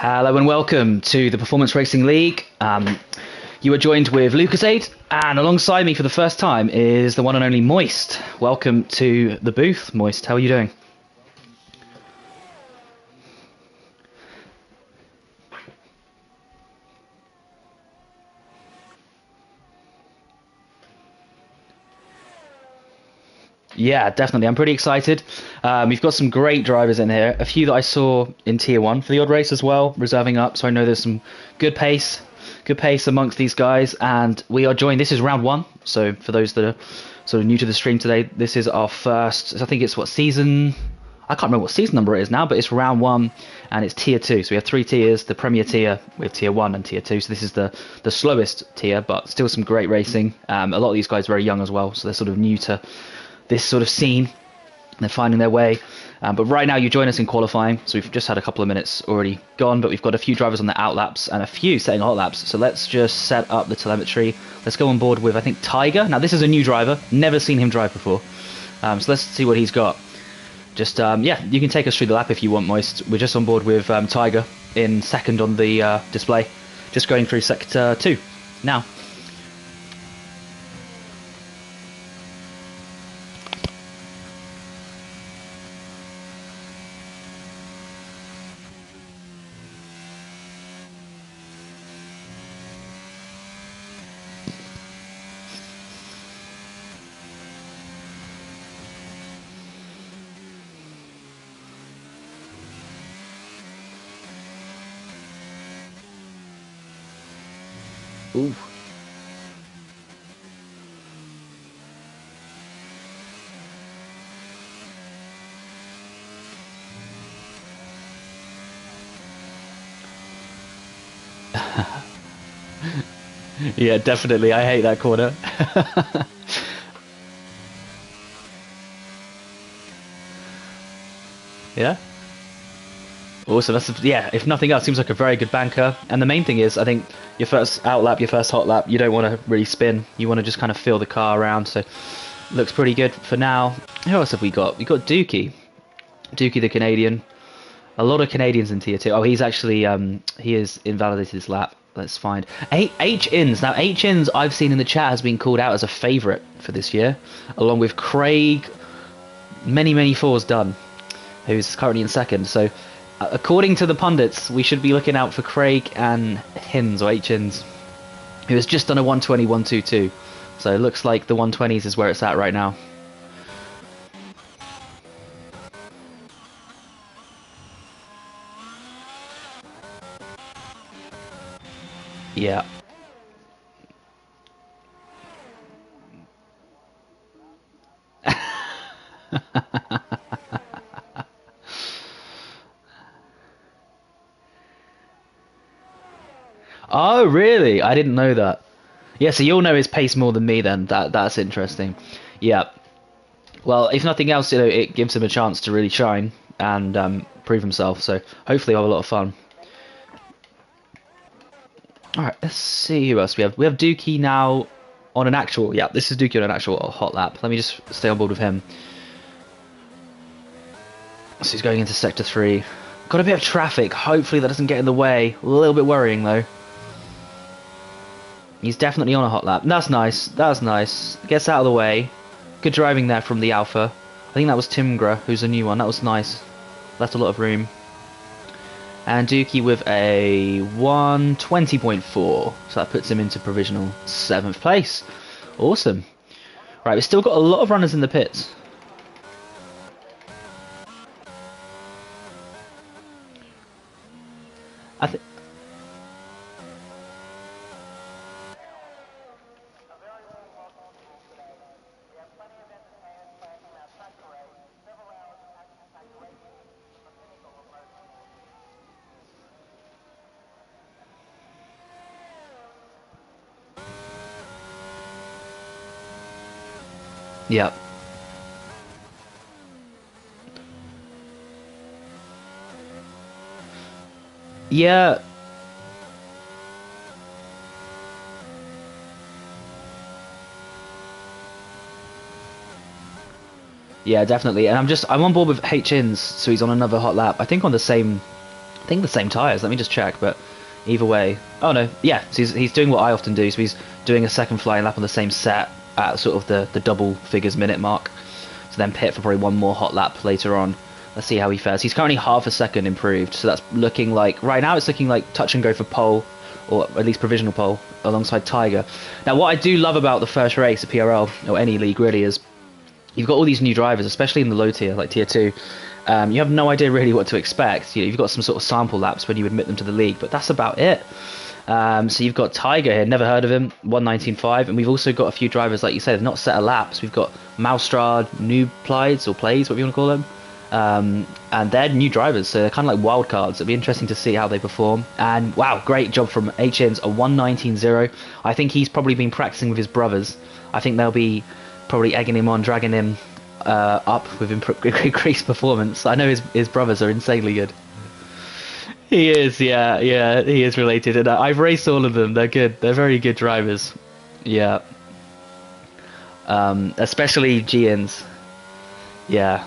Hello and welcome to the Performance Racing League. You are joined with Lucasade, and alongside me for the first time is the one and only Moist. Welcome to the booth, Moist. How are you doing? Yeah, definitely. I'm pretty excited. We've got some great drivers in here. A few that I saw in Tier 1 for the odd race as well, reserving up. So I know there's some good pace amongst these guys. And we are joined. This is round one. So for those that are sort of new to the stream today, this is our first, I think it's what season, I can't remember what season number it is now, but it's round one and it's Tier 2. So we have three tiers, the Premier tier, we have Tier 1 and Tier 2. So this is the slowest tier, but still some great racing. A lot of these guys are very young as well, so they're sort of new to this sort of scene. They're finding their way. But right now you join us in qualifying. So we've just had a couple of minutes already gone, but we've got a few drivers on the out laps and a few setting hot laps. So let's just set up the telemetry. Let's go on board with, I think, Tiger. Now this is a new driver. Never seen him drive before. So let's see what he's got. Just, yeah, you can take us through the lap if you want, Moist. We're just on board with Tiger in second on the display. Just going through sector 2 now. Ooh. Yeah, definitely. I hate that corner. Yeah. Awesome. That's yeah. If nothing else, seems like a very good banker. And the main thing is, I think your first out lap, your first hot lap, you don't want to really spin. You want to just kind of feel the car around. So looks pretty good for now. Who else have we got? We got Dookie, Dookie the Canadian. A lot of Canadians in Tier 2. Oh, he's actually he is invalidated this lap. Let's find H-Ins. Now H-Ins I've seen in the chat has been called out as a favourite for this year, along with Craig. Many fours done, who's currently in second. So according to the pundits, we should be looking out for Craig and Hins, or H-Ins, who has just done a 120, 122. So it looks like the 120s is where it's at right now. Yeah. Oh, really? I didn't know that. Yeah, so you'll know his pace more than me then. That's interesting. Yeah. Well, if nothing else, you know, it gives him a chance to really shine and prove himself. So hopefully we'll have a lot of fun. All right, let's see who else we have. We have Dookie now on an actual. Yeah, this is Dookie on an actual hot lap. Let me just stay on board with him. So he's going into sector 3. Got a bit of traffic. Hopefully that doesn't get in the way. A little bit worrying though. He's definitely on a hot lap. That's nice. That's nice. Gets out of the way. Good driving there from the Alpha. I think that was Timgra, who's a new one. That was nice. Left a lot of room. And Dookie with a 120.4. So that puts him into provisional 7th place. Awesome. Right, we've still got a lot of runners in the pits. I think. Yeah. Yeah. Yeah, definitely. And I'm on board with H-Ins, so he's on another hot lap. I think on the same think the same tyres. Let me just check, but either way. Oh no, yeah, so he's doing what I often do. So he's doing a second flying lap on the same set at sort of the double figures minute mark. So then pit for probably one more hot lap later on. Let's see how he fares. He's currently half a second improved, so that's looking like right now it's looking like touch and go for pole, or at least provisional pole alongside Tiger. Now, what I do love about the first race at PRL or any league really is you've got all these new drivers, especially in the low tier, like tier 2. You have no idea really what to expect. You've got some sort of sample laps when you admit them to the league, but that's about it. So you've got Tiger here, never heard of him, 119.5, and we've also got a few drivers, like you said, not set a laps. We've got Maustrad, New Plies, or Plays, whatever you want to call them. And they're new drivers, so they're kind of like wild cards. It'll be interesting to see how they perform. And wow, great job from H-Ins, a 119.0. I think he's probably been practicing with his brothers. I think they'll be probably egging him on, dragging him up with increased performance. I know his brothers are insanely good. He is, yeah, he is related. And I've raced all of them. They're good. They're very good drivers. Yeah. Especially G-Ins. Yeah.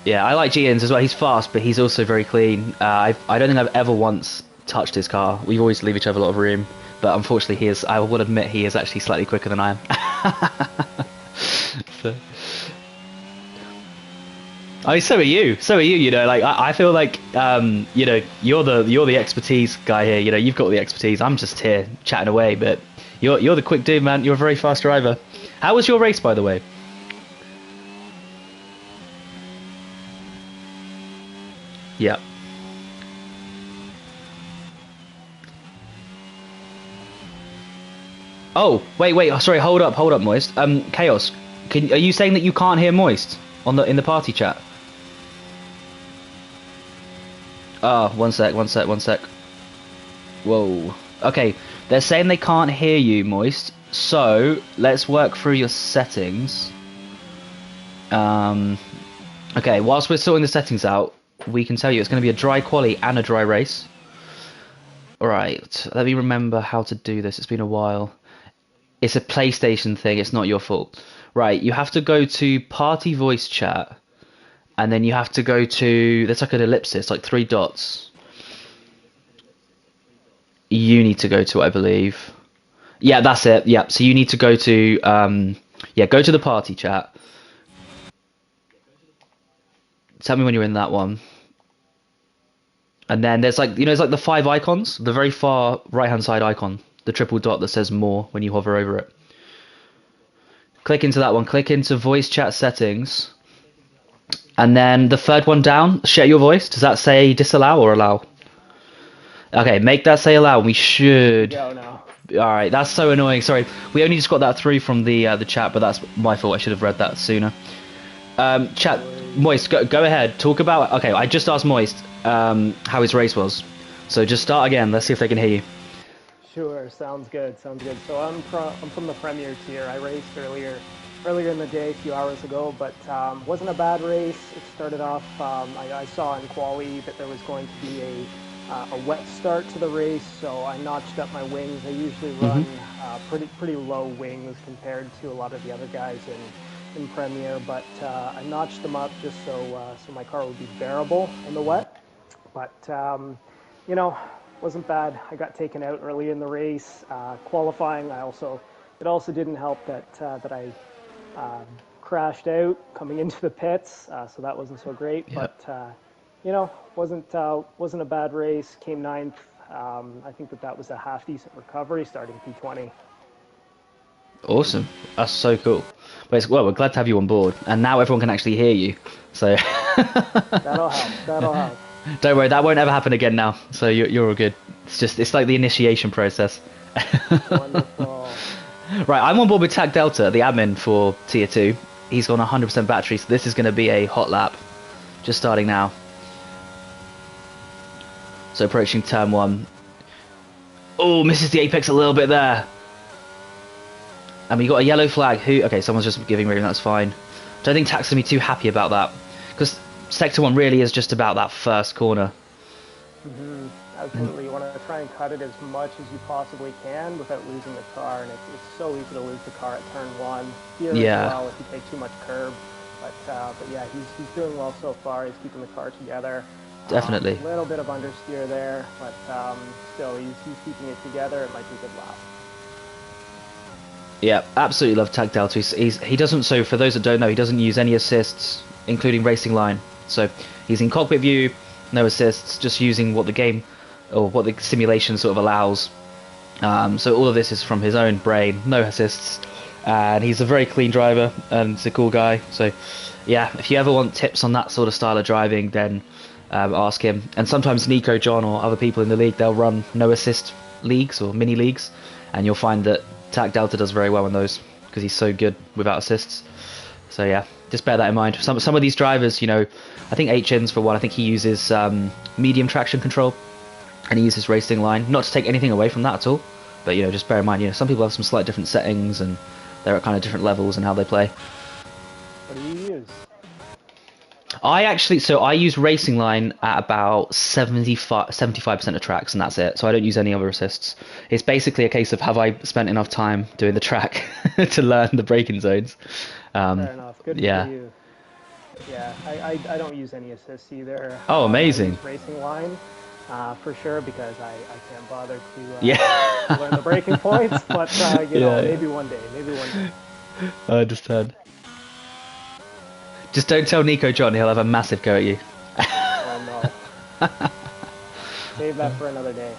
Yeah, I like G-Ins as well. He's fast, but he's also very clean. I don't think I've ever once touched his car. We always leave each other a lot of room, but unfortunately, I will admit he is actually slightly quicker than I am. So. I mean, so are you. So are you. You know, like I feel like you know, you're the expertise guy here. You know, you've got the expertise. I'm just here chatting away, but you're the quick dude, man. You're a very fast driver. How was your race, by the way? Yeah. Oh, wait, sorry, hold up, Moist. Chaos, are you saying that you can't hear Moist in the party chat? Ah, one sec. Whoa. Okay, they're saying they can't hear you, Moist. So let's work through your settings. Okay, whilst we're sorting the settings out, we can tell you it's going to be a dry quali and a dry race. Alright, let me remember how to do this. It's been a while. It's a PlayStation thing, it's not your fault. Right, you have to go to party voice chat, and then you have to go to, there's like an ellipsis, like 3 dots. You need to go to it, I believe. Yeah, that's it. Yeah, so you need to go to, go to the party chat. Tell me when you're in that one. And then there's like, you know, it's like the 5 icons, the very far right-hand side icon, the triple dot that says more when you hover over it. Click into that one, click into voice chat settings. And then the third one down, share your voice. Does that say disallow or allow? Okay, make that say allow. We should. Go now. All right, that's so annoying. Sorry, we only just got that through from the chat, but that's my fault. I should have read that sooner. Chat, Moist, go ahead. Talk about. Okay, I just asked Moist how his race was. So just start again. Let's see if they can hear you. Sure, sounds good. So I'm from the Premier tier. I raced earlier in the day, a few hours ago, but wasn't a bad race. It started off. I saw in quali that there was going to be a wet start to the race, so I notched up my wings. I usually run pretty low wings compared to a lot of the other guys in Premier, but I notched them up just so my car would be bearable in the wet. But you know, wasn't bad. I got taken out early in the race. Qualifying, it also didn't help that I crashed out coming into the pits, so that wasn't so great. Yep. But you know, wasn't a bad race. Came 9th. I think that was a half decent recovery starting P20. Awesome. That's so cool. Well, we're glad to have you on board, and now everyone can actually hear you. So that'll help. Don't worry, that won't ever happen again now. So you're all good. It's like the initiation process. Wonderful. Right, I'm on board with Tac Delta, the admin for Tier 2. He's on 100% battery, so this is going to be a hot lap. Just starting now. So approaching turn 1. Oh, misses the apex a little bit there. And we got a yellow flag. Okay, someone's just giving room, that's fine. Don't think Tac's going to be too happy about that. Because Sector 1 really is just about that first corner. Absolutely. You want to try and cut it as much as you possibly can without losing the car, and it's so easy to lose the car at turn 1. Here as well if you take too much curb. But yeah, he's doing well so far. He's keeping the car together. definitely. A little bit of understeer there, but still, he's keeping it together. It might be a good lap. Yeah, absolutely love Tag Delta. He doesn't, so for those that don't know, he doesn't use any assists, including racing line. So he's in cockpit view, no assists, just using what the game, or what the simulation sort of allows. So all of this is from his own brain, no assists. And he's a very clean driver, and he's a cool guy. So yeah, if you ever want tips on that sort of style of driving, then ask him. And sometimes Nico, John, or other people in the league, they'll run no assist leagues or mini leagues, and you'll find that Tac Delta does very well in those because he's so good without assists. So yeah, just bear that in mind. Some of these drivers, you know, I think HN's for one. I think he uses medium traction control, and he uses racing line. Not to take anything away from that at all, but you know, just bear in mind, you know, some people have some slight different settings and they're at kind of different levels in how they play. What do you use? I use racing line at about 75% of tracks, and that's it. So I don't use any other assists. It's basically a case of, have I spent enough time doing the track to learn the braking zones? Fair enough. Good yeah. for you. Yeah, I don't use any assists either. Oh, amazing. I use racing line for sure, because I can't bother to yeah. learn the braking points. But you know, maybe one day. I understand. Just don't tell Nico John, he'll have a massive go at you. Oh no. Save that for another day.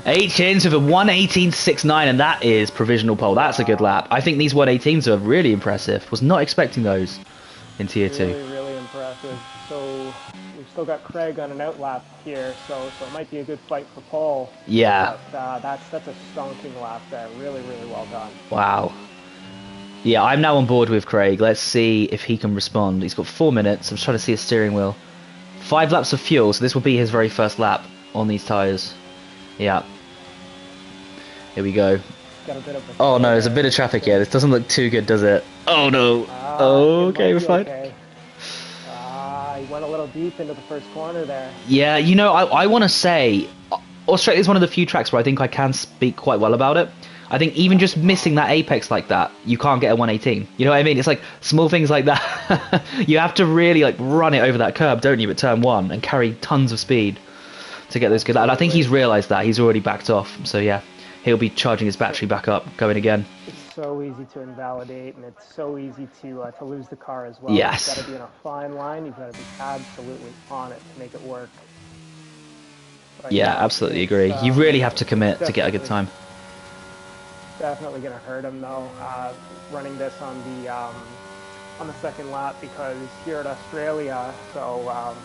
8 chins with a 1:18.69, and that is provisional pole. That's a good lap. I think these 1:18s are really impressive. Was not expecting those in Tier 2. Really impressive. So we've still got Craig on an outlap here, so it might be a good fight for pole. Yeah. But that's a stonking lap there. Really well done. Wow. Yeah, I'm now on board with Craig. Let's see if he can respond. He's got 4 minutes. I'm trying to see his steering wheel. 5 laps of fuel, so this will be his very first lap on these tyres. Yeah. Here we go. Got a bit of oh no, there's a bit of traffic here. This doesn't look too good, does it? Oh no. Okay, we're fine. Okay. He went a little deep into the first corner there. Yeah, you know, I want to say, Australia is one of the few tracks where I think I can speak quite well about it. I think even just missing that apex like that, you can't get a 118. You know what I mean? It's like small things like that. You have to really like run it over that curb, don't you, at turn 1, and carry tons of speed to get those good. And I think he's realised that. He's already backed off. So yeah, he'll be charging his battery back up, going again. It's so easy to invalidate, and it's so easy to lose the car as well. Yes. You've got to be in a fine line. You've got to be absolutely on it to make it work. But yeah, absolutely agree. You really have to commit to get a good time. Definitely going to hurt him though, running this on the second lap, because here at Australia, so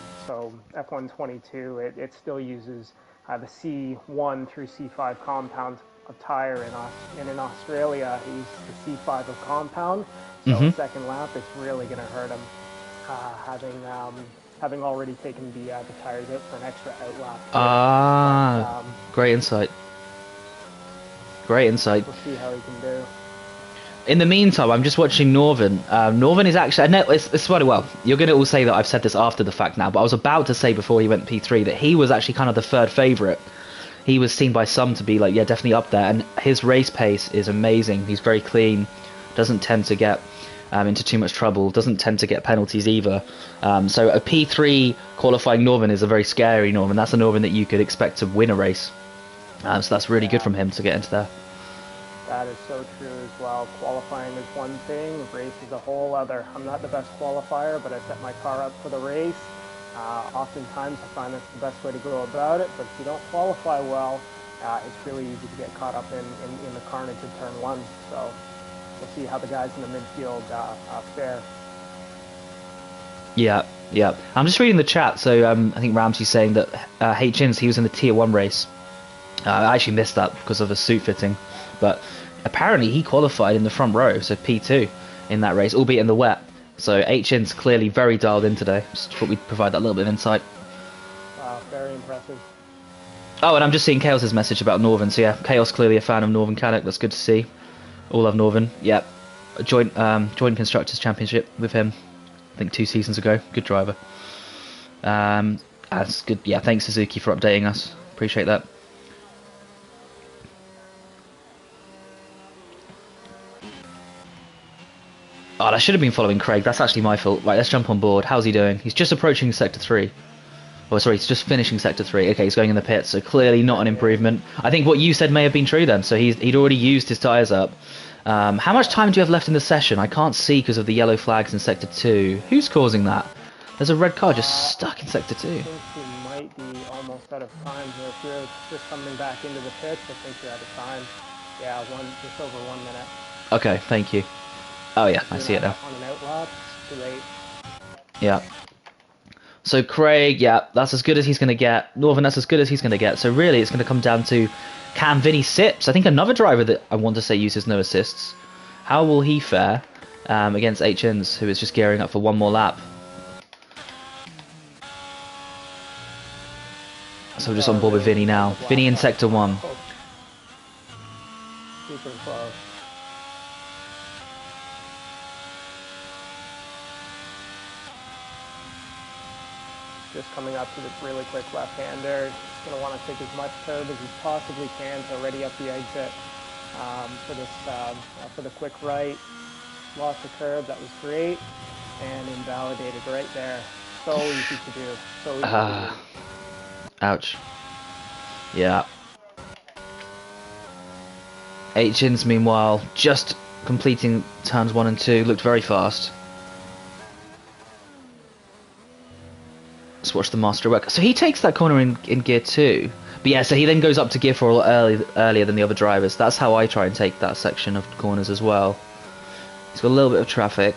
F122, it still uses the C1 through C5 compound of tire, and in Australia he uses the C5 of compound. So second lap, it's really going to hurt him, having already taken the tires out for an extra outlap. Great insight. Great insight. We'll see how he can do. In the meantime, I'm just watching Northern. Northern is actually... I know it's funny, well, you're going to all say that I've said this after the fact now, but I was about to say before he went P3 that he was actually kind of the third favourite. He was seen by some to be, like, yeah, definitely up there, and his race pace is amazing. He's very clean, doesn't tend to get into too much trouble, doesn't tend to get penalties either. So a P3 qualifying Northern is a very scary Northern. That's a Northern that you could expect to win a race. So that's really good from him to get into there. That is so true as well. Qualifying is one thing, race is a whole other. I'm not the best qualifier, but I set my car up for the race. Oftentimes I find that's the best way to go about it, but if you don't qualify well, it's really easy to get caught up in the carnage of turn 1. So we'll see how the guys in the midfield fare. Yeah. I'm just reading the chat, so I think Ramsey's saying that H-Ins, he was in the Tier 1 race. I actually missed that because of a suit fitting, but apparently he qualified in the front row, so P2 in that race, albeit in the wet. So H-In's clearly very dialed in today. Just thought we'd provide that little bit of insight. Wow, very impressive. Oh, and I'm just seeing Chaos's message about Northern. So yeah, Chaos clearly a fan of Northern Canuck. That's good to see. All love Northern. Yeah, joint Constructors Championship with him, I think 2 seasons ago. Good driver. That's good. Yeah, thanks Suzuki for updating us. Appreciate that. Oh, I should have been following Craig. That's actually my fault. Right, let's jump on board. How's he doing? He's just approaching Sector 3. Oh, sorry, he's just finishing sector 3. Okay, he's going in the pits, so clearly not an improvement. I think what you said may have been true then. So he'd already used his tyres up. How much time do you have left in the session? I can't see because of the yellow flags in sector 2. Who's causing that? There's a red car just stuck in sector 2. I think you might be almost out of time here. If you're just coming back into the pits, I think you're out of time. Yeah, just over 1 minute. Okay, thank you. Oh yeah, I see it now. On an outlap, it's too late. Yeah. So Craig, yeah, that's as good as he's going to get. Northern, that's as good as he's going to get. So really, it's going to come down to, can Vinny Sips? I think another driver that I want to say uses no assists. How will he fare against HNs, who is just gearing up for one more lap? So we're just on board with Vinny now. Vinny in sector 1. Super close. Just coming up to this really quick left-hander. He's going to want to take as much curb as he possibly can to ready up the exit for the quick right. Lost the curb, that was great, and invalidated right there. So easy to do. So easy to do. Ouch. Yeah. HNs, meanwhile, just completing turns 1 and 2, looked very fast. Let's watch the master work. So he takes that corner in gear 2. But yeah, so he then goes up to gear 4 a lot earlier than the other drivers. That's how I try and take that section of corners as well. He's got a little bit of traffic.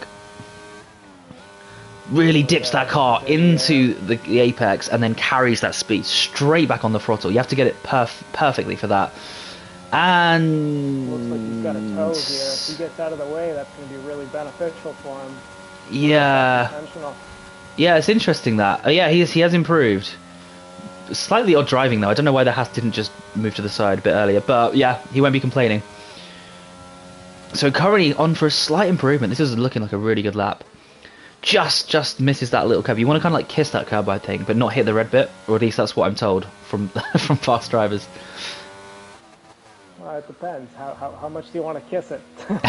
Really dips that car into the apex and then carries that speed straight back on the throttle. You have to get it perfectly for that. And looks like he's got a toe here. If he gets out of the way, that's going to be really beneficial for him. Yeah. Yeah, it's interesting that. Yeah, he has improved. Slightly odd driving though. I don't know why the Haas didn't just move to the side a bit earlier. But yeah, he won't be complaining. So currently on for a slight improvement. This is looking like a really good lap. Just misses that little curb. You want to kind of like kiss that curb, I think, but not hit the red bit, or at least that's what I'm told from from fast drivers. Well, it depends. How much do you want to kiss it? And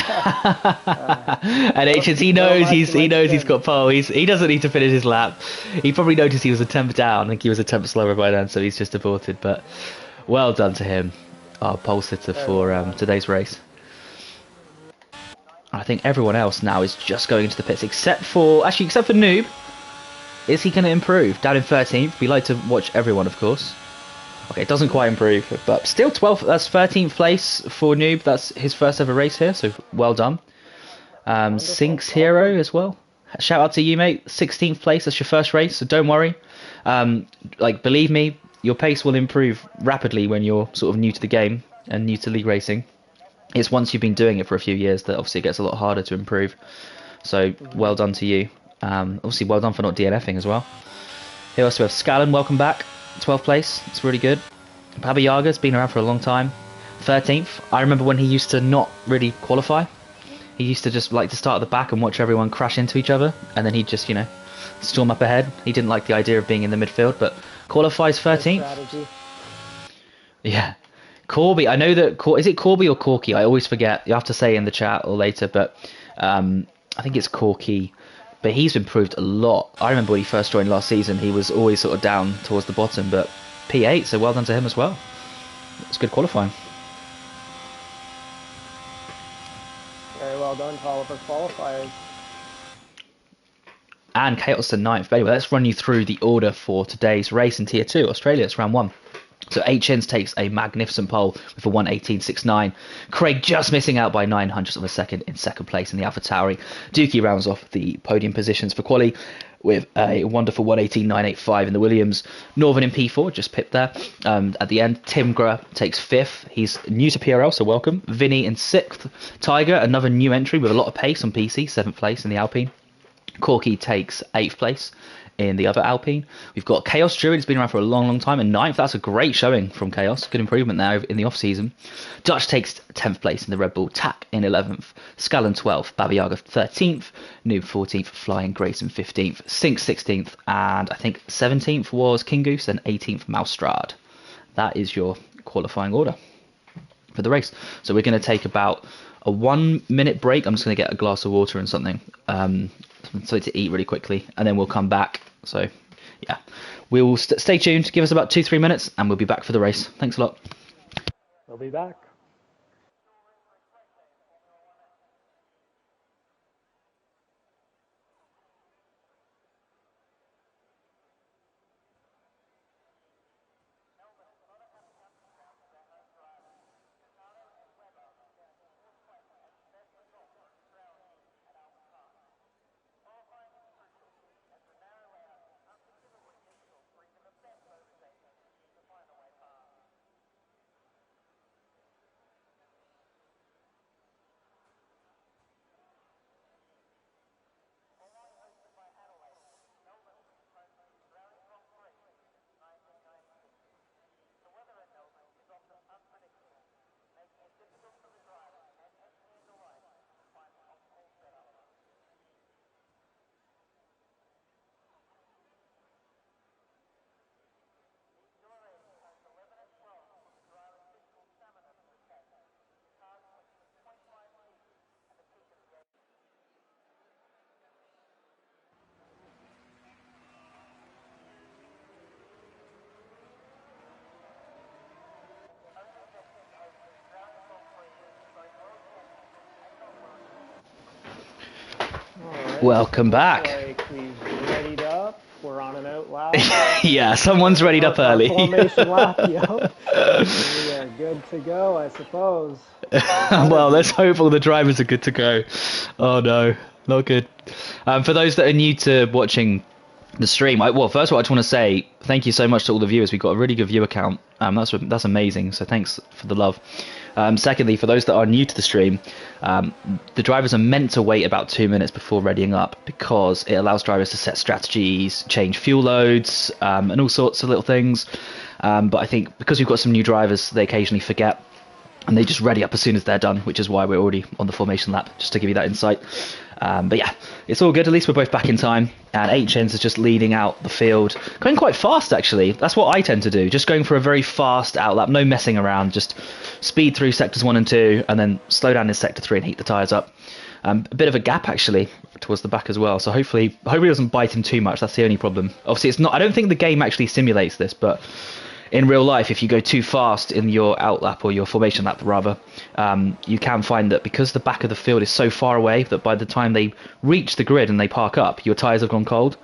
HNs, he knows he's got pole. He doesn't need to finish his lap. He probably noticed he was a temp down. I think he was a temp slower by then, so he's just aborted. But well done to him, our pole sitter for today's race. I think everyone else now is just going into the pits, except for Noob. Is he going to improve? Down in 13th. We like to watch everyone, of course. Okay, it doesn't quite improve, but still 12th. That's 13th place for Noob. That's his first ever race here, so well done. Sinks Hero as well. Shout out to you, mate. 16th place. That's your first race, so don't worry. Believe me, your pace will improve rapidly when you're sort of new to the game and new to league racing. It's once you've been doing it for a few years that obviously it gets a lot harder to improve. So well done to you. Obviously well done for not DNFing as well. Here also we have Scallon, welcome back. 12th place, it's really good. Baba Yaga's been around for a long time. 13th, I remember when he used to not really qualify. He used to just like to start at the back and watch everyone crash into each other. And then he'd just, storm up ahead. He didn't like the idea of being in the midfield, but qualifies 13th. Yeah. Corby, I know that, is it Corby or Corky? I always forget. You have to say in the chat or later, but I think it's Corky. But he's improved a lot. I remember when he first joined last season, he was always sort of down towards the bottom, but P8, so well done to him as well. It's good qualifying. Very well done to all of our qualifiers. And Chaos to 9th. But anyway, let's run you through the order for today's race in Tier 2. Australia, it's round 1. So HNs takes a magnificent pole with a 1:18.69. Craig just missing out by 900ths of a second in second place in the AlphaTauri. Dookie rounds off the podium positions for quali with a wonderful 1:18.985 in the Williams. Northern in P4, just pipped there. At the end, Tim Gra takes 5th. He's new to PRL, so welcome. Vinny in 6th. Tiger, another new entry with a lot of pace on PC, 7th place in the Alpine. Corky takes 8th place in the other Alpine. We've got Chaos Druid, has been around for a long time, and 9th. That's a great showing from Chaos. Good improvement there in the off-season. Dutch takes 10th place in the Red Bull. Tack in 11th. Scallon 12th. Baba Yaga 13th. Noob 14th. Flying Grayson 15th. Sink 16th. And I think 17th was King Goose and 18th Mousestrad. That is your qualifying order for the race. So we're going to take about a 1 minute break. I'm just going to get a glass of water and something to eat really quickly, and then we'll come back. So yeah, we will stay tuned. Give us about 2-3 minutes, and we'll be back for the race. Thanks a lot. We'll be back. Alright, Welcome back. like we've readied up. We're on an out lap. Yeah, someone's readied up Our early. formation lap, yep. We are good to go, I suppose. Well, let's hope all the drivers are good to go. Oh no, not good. For those that are new to watching the stream, well, first of all, I just want to say thank you so much to all the viewers. We've got a really good viewer count. That's amazing. So thanks for the love. Secondly, for those that are new to the stream, the drivers are meant to wait about 2 minutes before readying up because it allows drivers to set strategies, change fuel loads, and all sorts of little things. But I think because we've got some new drivers, they occasionally forget and they just ready up as soon as they're done, which is why we're already on the formation lap, just to give you that insight. But yeah, it's all good. At least we're both back in time. And HNs is just leading out the field. Going quite fast, actually. That's what I tend to do. Just going for a very fast outlap. No messing around. Just speed through sectors 1 and 2, and then slow down in sector 3 and heat the tyres up. A bit of a gap, actually, towards the back as well. So hopefully it doesn't bite him too much. That's the only problem. Obviously, it's not. I don't think the game actually simulates this, but in real life, if you go too fast in your outlap, or your formation lap rather, you can find that because the back of the field is so far away that by the time they reach the grid and they park up, your tyres have gone cold.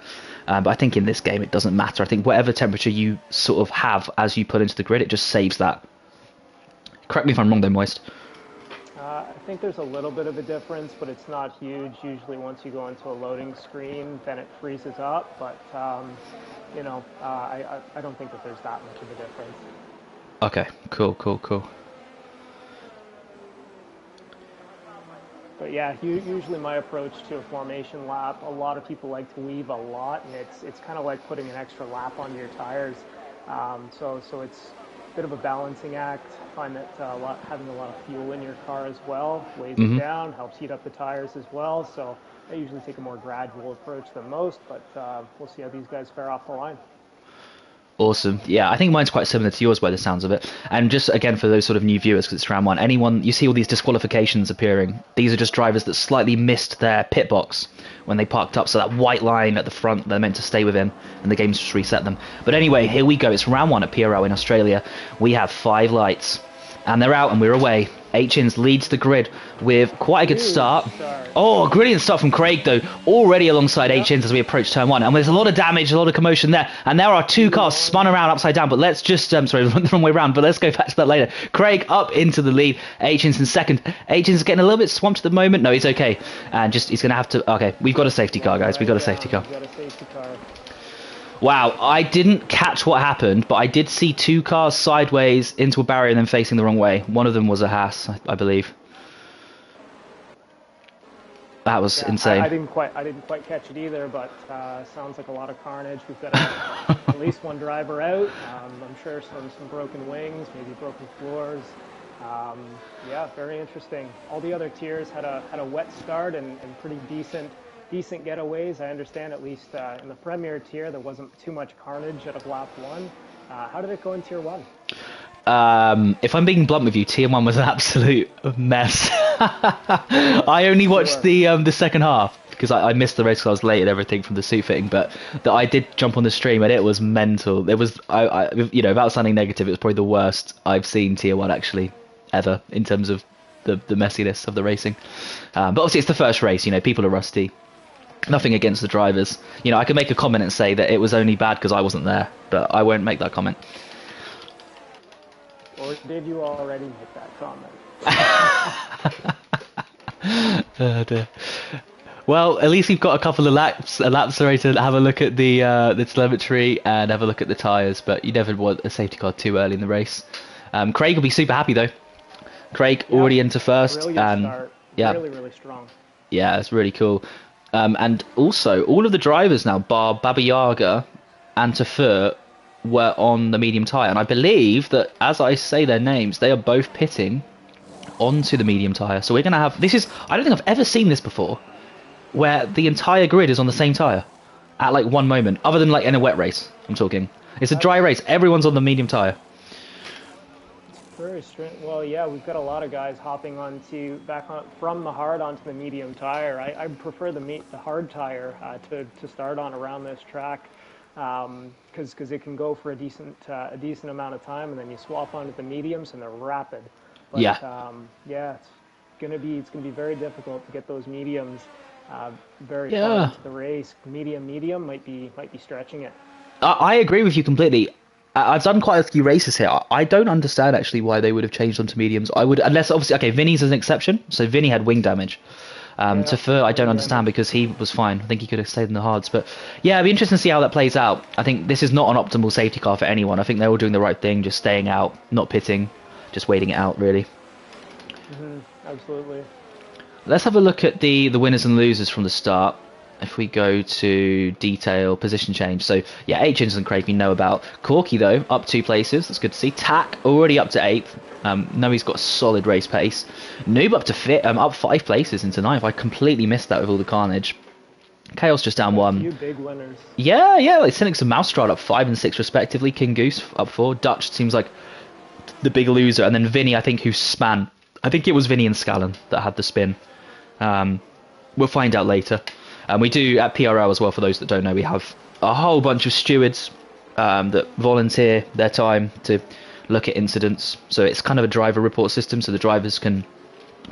But I think in this game it doesn't matter. I think whatever temperature you sort of have as you pull into the grid, it just saves that. Correct me if I'm wrong though, Moist. I think there's a little bit of a difference, but it's not huge. Usually once you go into a loading screen, then it freezes up. But, you know, I don't think that there's that much of a difference. Okay, cool. But yeah, usually my approach to a formation lap, a lot of people like to leave a lot, and it's kind of like putting an extra lap onto your tires. So it's a bit of a balancing act. I find that having a lot of fuel in your car as well weighs it down, helps heat up the tires as well. So I usually take a more gradual approach than most, but we'll see how these guys fare off the line. Awesome. Yeah, I think mine's quite similar to yours by the sounds of it. And just again, for those sort of new viewers, because it's round 1, anyone, you see all these disqualifications appearing. These are just drivers that slightly missed their pit box when they parked up. So that white line at the front, they're meant to stay within, and the game's just reset them. But anyway, here we go. It's round 1 at PRL in Australia. We have 5 lights, and they're out and we're away. H-Ins leads the grid with quite a good start. Oh, brilliant start from Craig, though. Already alongside H-Ins as we approach turn 1. And there's a lot of damage, a lot of commotion there. And there are 2 cars spun around upside down. But let's just, sorry, the wrong way around. But let's go back to that later. Craig up into the lead. H-Ins in second. H-Ins getting a little bit swamped at the moment. No, he's okay. And just, he's going to have to, okay, we've got a safety car, guys. We've got a safety car. Wow, I didn't catch what happened, but I did see 2 cars sideways into a barrier and then facing the wrong way. One of them was a Haas, I believe. That was insane. I didn't quite catch it either, but sounds like a lot of carnage. We've got at least 1 driver out. I'm sure some broken wings, maybe broken floors. Yeah, very interesting. All the other tiers had a wet start and pretty decent getaways. I understand at least in the Premier tier there wasn't too much carnage out of lap 1. How did it go in tier 1? If I'm being blunt with you, tier 1 was an absolute mess. I only watched the second half. because I missed the race because I was late and everything from the suit fitting. But that I did jump on the stream and it was mental. It was without sounding negative, it was probably the worst I've seen tier one actually ever in terms of the messiness of the racing. But obviously it's the first race. People are rusty. Nothing against the drivers. I could make a comment and say that it was only bad because I wasn't there, but I won't make that comment. Or did you already make that comment? Oh, dear. Well, at least we've got a couple of laps already to have a look at the telemetry and have a look at the tyres, but you never want a safety car too early in the race. Craig will be super happy though. Craig already into first, and start. Yeah, really strong. Yeah, it's really cool. And also, all of the drivers now, bar Baba Yaga and Tafur, were on the medium tyre. And I believe that, as I say their names, they are both pitting onto the medium tyre. So we're going to have... I don't think I've ever seen this before, where the entire grid is on the same tyre at, one moment. Other than, in a wet race, I'm talking. It's a dry race. Everyone's on the medium tyre. Very strange. Well, yeah, we've got a lot of guys hopping from the hard onto the medium tire. I prefer the hard tire to start on around this track because it can go for a decent amount of time, and then you swap onto the mediums and they're rapid. But, it's gonna be very difficult to get those mediums very far into the race. Medium might be stretching it. I agree with you completely. I've done quite a few races here. I don't understand actually why they would have changed onto mediums. I would, unless obviously, okay, Vinny's is an exception. So Vinny had wing damage. Tafur, I don't understand because he was fine. I think he could have stayed in the hards. But yeah, it'd be interesting to see how that plays out. I think this is not an optimal safety car for anyone. I think they're all doing the right thing, just staying out, not pitting, just waiting it out, really. Absolutely. Let's have a look at the winners and losers from the start. If we go to detail, position change. So, yeah, H. and Craig we know about. Corky, though, up 2 places. That's good to see. Tack, already up to 8th. Know he's got a solid race pace. Noob up 5 places into 9th. I completely missed that with all the carnage. Chaos just down 1. A few big winners. Yeah, Cynics and Mousestrad up 5 and 6 respectively. King Goose up 4. Dutch seems like the big loser. And then Vinny, I think, who span. I think it was Vinny and Scallon that had the spin. We'll find out later. And we do, at PRL as well, for those that don't know, we have a whole bunch of stewards that volunteer their time to look at incidents. So it's kind of a driver report system, so the drivers can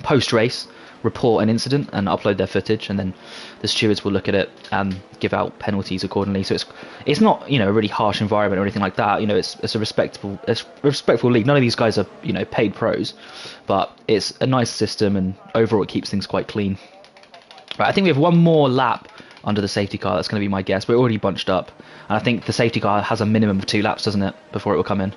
post-race report an incident and upload their footage, and then the stewards will look at it and give out penalties accordingly. So it's not, a really harsh environment or anything like that. It's a respectful league. None of these guys are, paid pros, but it's a nice system, and overall it keeps things quite clean. Right, I think we have one more lap under the safety car. That's going to be my guess. We're already bunched up. And I think the safety car has a minimum of 2 laps, doesn't it, before it will come in?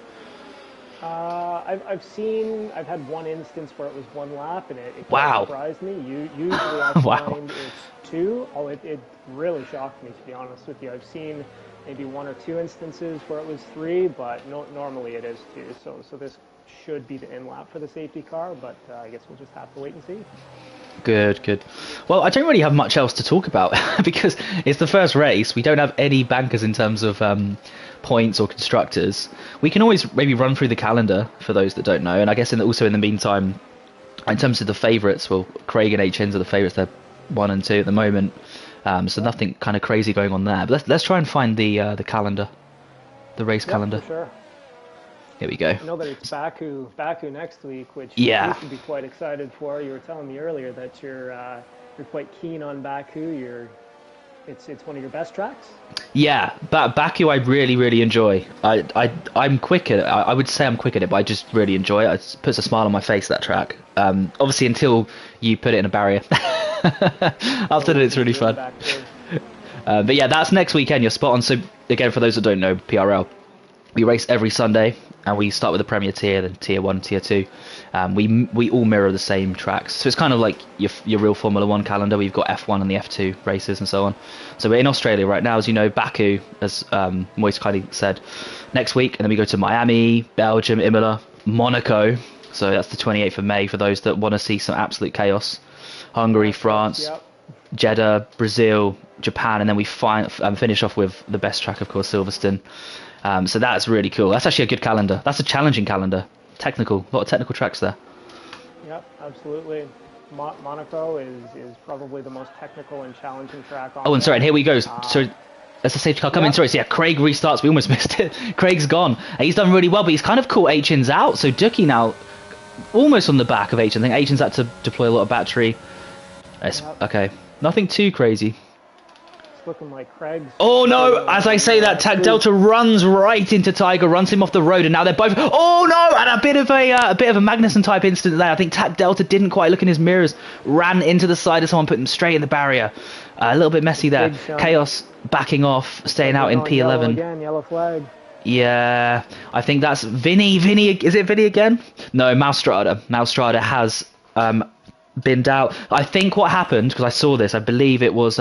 I've had one instance where it was 1 lap, and it surprised me. Usually I find it's 2. It really shocked me, to be honest with you. I've seen maybe 1 or 2 instances where it was 3, but normally it is 2. So this should be the in lap for the safety car, but I guess we'll just have to wait and see. Good. Well, I don't really have much else to talk about because it's the first race. We don't have any bankers in terms of points or constructors. We can always maybe run through the calendar for those that don't know. And I guess also in the meantime, in terms of the favourites, well, Craig and HNs are the favourites. They're 1 and 2 at the moment. So nothing kind of crazy going on there. But let's try and find the calendar, the race calendar. For sure. Here we go. I know that it's Baku next week, which you should be quite excited for. You were telling me earlier that you're quite keen on Baku. It's one of your best tracks. Yeah, Baku I really enjoy. I'm quick at it. I would say I'm quick at it, but I just really enjoy it. It puts a smile on my face, that track. Obviously until you put it in a barrier. After that, it's really fun. But yeah, that's next weekend. You're spot on. So again, for those that don't know, PRL. We race every Sunday, and we start with the Premier Tier, then Tier 1, Tier 2. We all mirror the same tracks. So it's kind of like your real Formula 1 calendar. We've got F1 and the F2 races and so on. So we're in Australia right now, as you know, Baku, as Moise kindly said, next week. And then we go to Miami, Belgium, Imola, Monaco. So that's the 28th of May for those that want to see some absolute chaos. Hungary, France, Jeddah, Brazil, Japan, and then we finish off with the best track, of course, Silverstone. So that's really cool. That's actually a good calendar. That's a challenging calendar. A lot of technical tracks there. Yep, absolutely. Monaco is probably the most technical and challenging track on Oh, and sorry, and there. here we go. So as the safety car come in, sorry, so yeah, Craig restarts. We almost missed it. Craig's gone. And he's done really well, but he's kind of caught H-Ins out. So Dookie now almost on the back of H-Ins. I think H-Ins had to deploy a lot of battery. Okay, nothing too crazy. It's looking like Craig's... Oh no, as I say that, Tag Delta runs right into Tiger, runs him off the road, and now they're both... Oh no, and a bit of a Magnussen type incident there. I think Tag Delta didn't quite look in his mirrors, ran into the side of someone, put him straight in the barrier. A little bit messy there. Chaos backing off, staying out in P11. Yellow again, yellow flag. Yeah, I think that's Vinny, is it Vinny again? No, Moustrada has binned out. I think what happened, because I saw this, I believe it was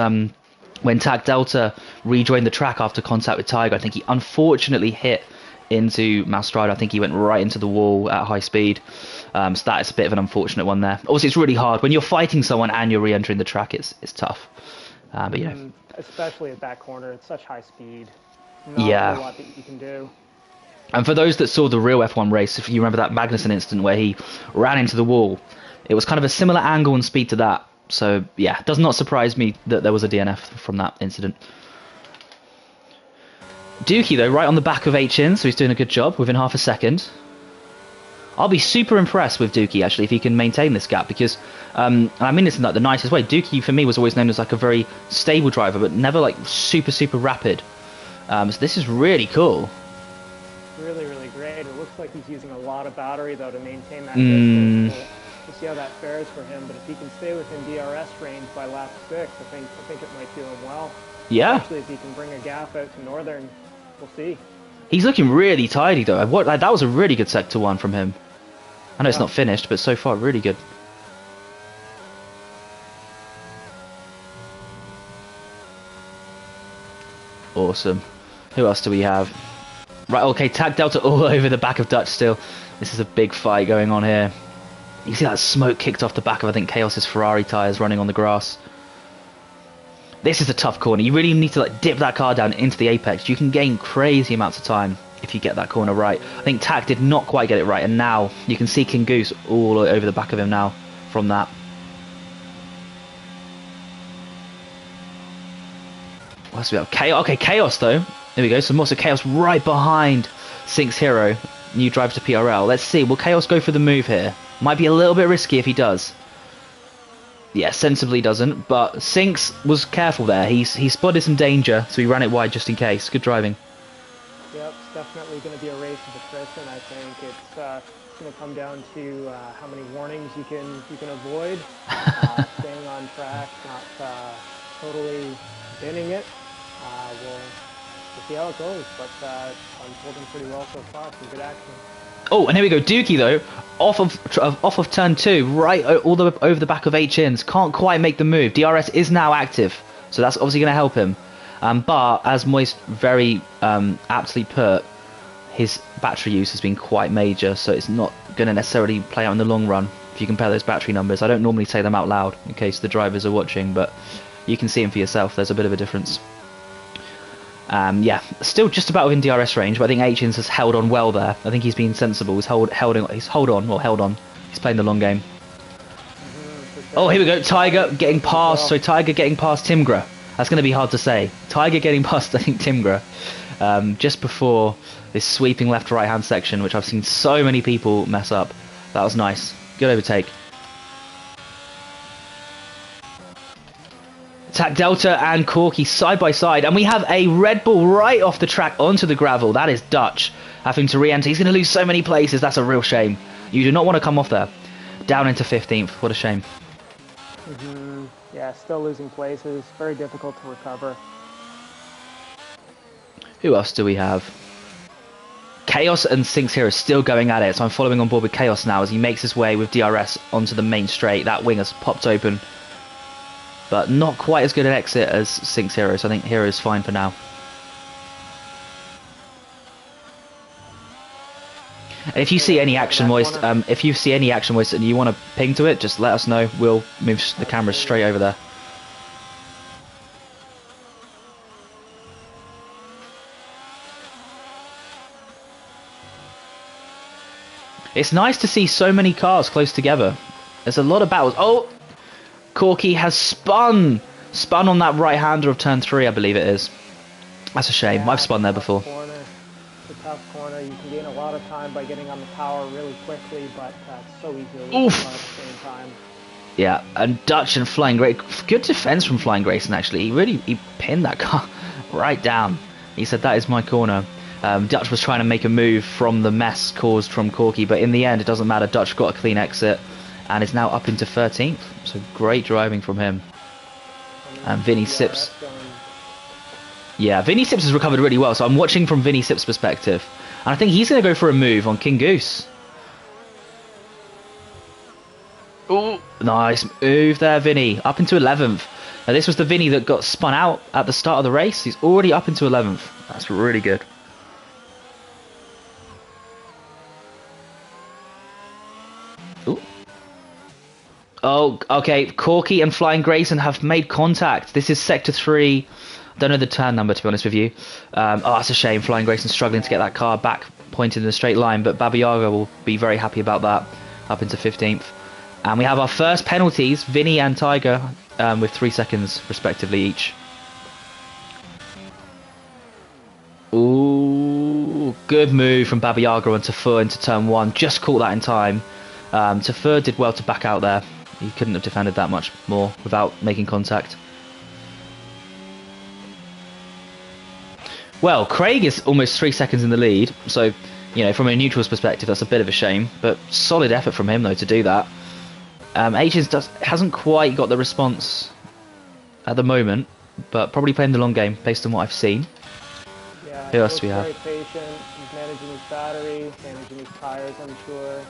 when Tag Delta rejoined the track after contact with Tiger. I think he unfortunately hit into Moustrada. I think he went right into the wall at high speed. So that is a bit of an unfortunate one there. Obviously, it's really hard. When you're fighting someone and you're re-entering the track, it's tough. But yeah. Especially at that corner, it's such high speed. Not a lot that you can do. And for those that saw the real F1 race, if you remember that Magnussen incident where he ran into the wall, it was kind of a similar angle and speed to that. So yeah, it does not surprise me that there was a DNF from that incident. Dookie though, right on the back of H-In, so he's doing a good job within half a second. I'll be super impressed with Dookie actually if he can maintain this gap, because and I mean this in like the nicest way. Dookie for me was always known as like a very stable driver, but never like super rapid. So this is really cool. Really great. It looks like he's using a lot of battery though to maintain that distance. We'll see how that fares for him, but if he can stay within DRS range by lap 6, I think it might do him well. Yeah. Especially if he can bring a gap out to Northern, we'll see. He's looking really tidy though. That was a really good sector 1 from him. I know it's not finished, but so far really good. Awesome. Who else do we have? Right, okay, Tag Delta all over the back of Dutch still. This is a big fight going on here. You see that smoke kicked off the back of, I think, Chaos's Ferrari tyres running on the grass. This is a tough corner. You really need to like dip that car down into the apex. You can gain crazy amounts of time if you get that corner right. I think Tag did not quite get it right, and now you can see King Goose all over the back of him now from that. What else do we have? Chaos. Okay, Chaos though. There we go. So more Chaos right behind Sync's Hero. New drive to PRL. Let's see. Will Chaos go for the move here? Might be a little bit risky if he does. Yeah, sensibly doesn't. But Syncs was careful there. He spotted some danger, so he ran it wide just in case. Good driving. Yep, it's definitely going to be a race of attrition. I think it's going to come down to how many warnings you can avoid, staying on track, not totally binning it. We'll see how it goes, but I'm holding pretty well so far. Some good action. Oh, and here we go. Dookie though, off of turn 2, right all the way over the back of H-Ins. Can't quite make the move. DRS is now active, so that's obviously going to help him. But as Moist very aptly put, his battery use has been quite major, so it's not going to necessarily play out in the long run. If you compare those battery numbers, I don't normally say them out loud in case the drivers are watching, but you can see them for yourself. There's a bit of a difference. Yeah, still just about within DRS range, but I think H-Ins has held on well there. I think he's been sensible. He's held on. He's playing the long game. Oh, here we go. Tiger getting past. So Tiger getting past Timgra. That's going to be hard to say. Tiger getting past, I think, Timgra. Just before this sweeping left-right hand section, which I've seen so many people mess up. That was nice. Good overtake. Tag Delta and Corky side by side, and we have a Red Bull right off the track onto the gravel. That is Dutch having to re-enter. He's going to lose so many places. That's a real shame. You do not want to come off there. Down into 15th. What a shame. Yeah, still losing places. Very difficult to recover. Who else do we have? Chaos and Sync's Hero still going at it, so I'm following on board with Chaos now as he makes his way with DRS onto the main straight. That wing has popped open, but not quite as good an exit as Sync's Hero, so I think Hero is fine for now. If you see any action, Moist, and you want to ping to it, just let us know. We'll move the camera straight over there. It's nice to see so many cars close together. There's a lot of battles. Oh, Corky has spun on that right-hander of turn 3, I believe it is. That's a shame. Yeah, I've spun there before. It's a tough corner. You can gain a lot of time by getting on the power really quickly, but it's so easy to lose at the same time. Yeah, and Dutch and Flying Grace. Good defense from Flying Grayson, actually. He pinned that car right down. He said, that is my corner. Dutch was trying to make a move from the mess caused from Corky, but in the end, it doesn't matter. Dutch got a clean exit and is now up into 13th. So great driving from him. And Vinny Sips. Yeah, Vinny Sips has recovered really well, so I'm watching from Vinny Sips' perspective. And I think he's going to go for a move on King Goose. Oh, nice move there, Vinny. Up into 11th. Now, this was the Vinny that got spun out at the start of the race. He's already up into 11th. That's really good. Ooh. Oh, okay. Corky and Flying Grayson have made contact. This is Sector 3. Don't know the turn number, to be honest with you. Oh, that's a shame. Flying Grayson's struggling to get that car back pointed in a straight line, but Baba Yaga will be very happy about that. Up into 15th. And we have our first penalties, Vinny and Tiger, with 3 seconds respectively each. Ooh, good move from Baba Yaga and Tafur into turn 1. Just caught that in time. Tafur did well to back out there. He couldn't have defended that much more without making contact. Well, Craig is almost 3 seconds in the lead, so, you know, from a neutral's perspective, that's a bit of a shame, but solid effort from him, though, to do that. Hasn't quite got the response at the moment, but probably playing the long game, based on what I've seen. Yeah, who else do we have? Very patient, he's managing his battery, managing his tires, I'm sure.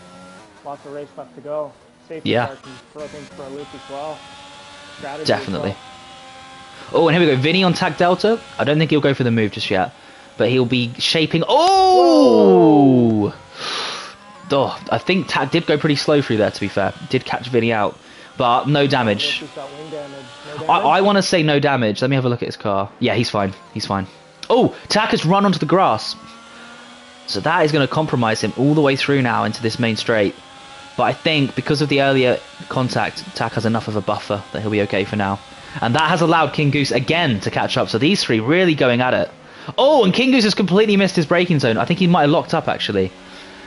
Lots of race left to go. Safety car can throw things for a loop as well. Strategy Definitely. as well. Oh, and here we go. Vinny on Tac Delta. I don't think he'll go for the move just yet, but he'll be shaping. Oh! Oh, I think Tac did go pretty slow through there, to be fair. Did catch Vinny out, but no damage. I want to say no damage. Let me have a look at his car. Yeah, he's fine. He's fine. Oh, Tac has run onto the grass. So that is going to compromise him all the way through now into this main straight. But I think because of the earlier contact, Tac has enough of a buffer that he'll be okay for now. And that has allowed King Goose again to catch up. So these three really going at it. Oh, and King Goose has completely missed his braking zone. I think he might have locked up, actually.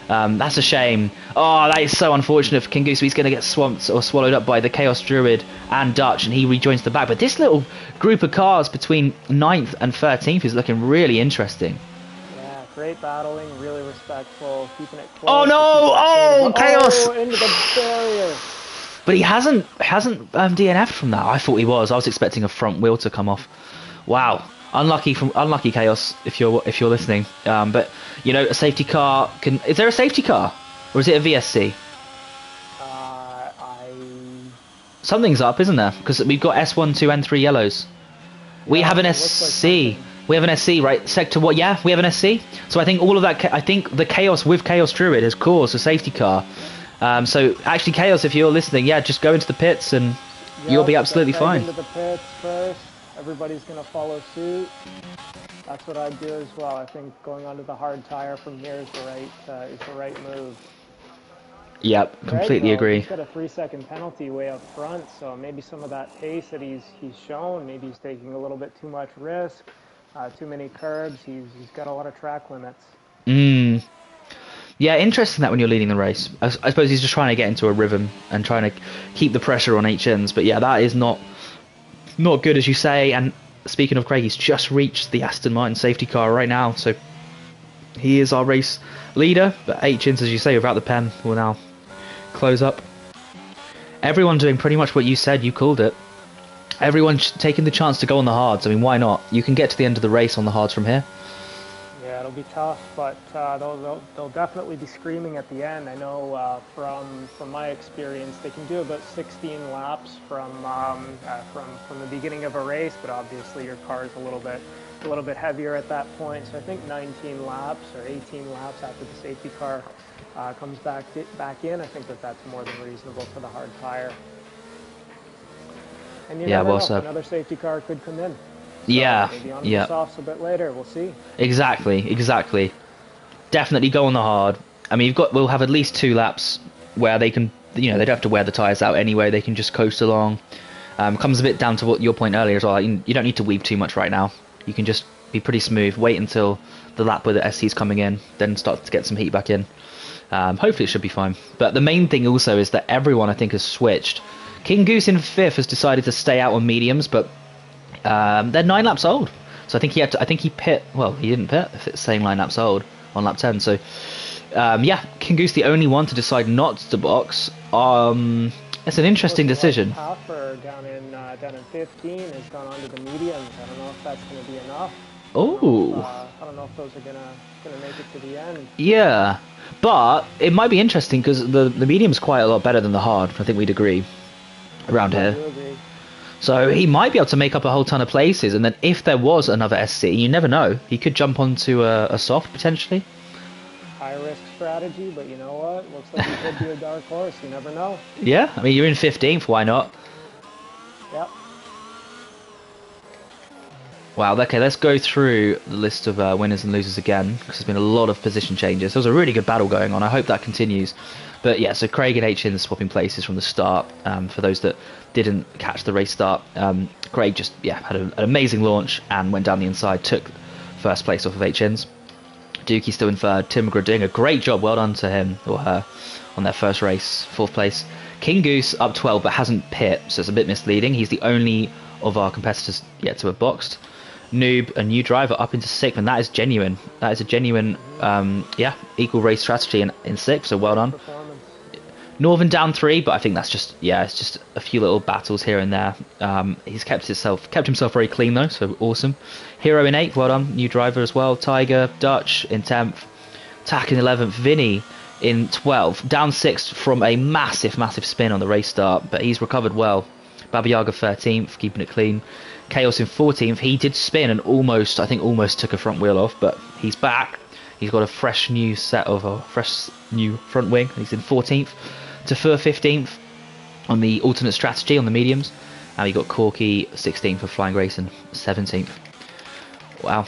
That's a shame. Oh, that is so unfortunate for King Goose. He's going to get swamped or swallowed up by the Chaos Druid and Dutch, and he rejoins the back. But this little group of cars between 9th and 13th is looking really interesting. Yeah, great battling, really respectful, keeping it close. Oh, no! Oh, Chaos! Oh, into the barrier. But he hasn't DNF'd from that. I thought he was. I was expecting a front wheel to come off. Wow. Unlucky Chaos if you're listening. But you know, a safety car can. Is there a safety car, or is it a VSC? Something's up, isn't there? Because we've got S1, 2, and 3 yellows. We have an SC. We have an SC, right? Sector what? Yeah, we have an SC. So I think all of that. I think the Chaos with Chaos Druid has caused a safety car. So actually, Chaos, if you're listening, yeah, just go into the pits and you'll be absolutely fine. Into the pits first. Everybody's going to follow suit. That's what I'd do as well. I think going onto the hard tire from here is the right move. Yep, completely agree. He's got a 3-second penalty way up front, so maybe some of that pace that he's shown, maybe he's taking a little bit too much risk, too many curbs. He's got a lot of track limits. Yeah, interesting that when you're leading the race. I suppose he's just trying to get into a rhythm and trying to keep the pressure on HNs. But yeah, that is not good, as you say. And speaking of Craig, he's just reached the Aston Martin safety car right now. So he is our race leader. But HNs, as you say, without the pen, will now close up. Everyone doing pretty much what you said. You called it. Everyone taking the chance to go on the hards. I mean, why not? You can get to the end of the race on the hards from here. Yeah, it'll be tough, but they'll definitely be screaming at the end. I know from my experience, they can do about 16 laps from the beginning of a race, but obviously your car is a little bit heavier at that point. So I think 19 laps or 18 laps after the safety car comes back in. I think that's more than reasonable for the hard tire. And you never know, another safety car could come in. So maybe on the softs a bit later. We'll see. Exactly. Definitely go on the hard. I mean, we'll have at least 2 laps where they can, they don't have to wear the tyres out anyway. They can just coast along. Comes a bit down to what your point earlier as well. You don't need to weave too much right now. You can just be pretty smooth. Wait until the lap where the SC's coming in, then start to get some heat back in. Hopefully it should be fine. But the main thing also is that everyone I think has switched. King Goose in 5th has decided to stay out on mediums, but they're 9 laps old. So I think he had to, I think he pit. Well, he didn't pit if it's saying 9 laps old on lap 10. So yeah, King Goose the only one to decide not to box. It's an interesting decision. Hoffer down in 15 has gone on to the mediums. I don't know if that's going to be enough. Oh. I don't know if those are gonna make it to the end. Yeah, but it might be interesting because the medium's quite a lot better than the hard. I think we'd agree around here. Agree. So he might be able to make up a whole ton of places, and then if there was another SC, you never know. He could jump onto a soft potentially. High risk strategy, but you know what? Looks like he could be a dark horse. You never know. Yeah, I mean you're in 15th. Why not? Yep. Wow, okay, let's go through the list of winners and losers again, because there's been a lot of position changes. There was a really good battle going on. I hope that continues. But yeah, so Craig and H-In swapping places from the start. For those that didn't catch the race start, Craig just had an amazing launch and went down the inside, took first place off of H-In's. Dookie still in 3rd. Tim McGraw doing a great job. Well done to him or her on their first race, 4th place. King Goose up 12, but hasn't pit, so it's a bit misleading. He's the only of our competitors yet to have boxed. Noob, a new driver, up into 6th, and that is genuine. That is a genuine, equal race strategy in 6th, so well done. Northern down 3, but I think that's just, it's just a few little battles here and there. He's kept himself very clean though, so awesome. Hero in 8th, well done, new driver as well. Tiger, Dutch in 10th, Tack in 11th, Vinny in 12th, down 6th from a massive spin on the race start, but he's recovered well. Baba Yaga 13th, keeping it clean. Chaos in 14th, he did spin and almost took a front wheel off, but he's back. He's got a fresh new front wing. He's in 14th. Tafur 15th on the alternate strategy on the mediums. And we got Corky 16th for Flying Grayson 17th. Wow.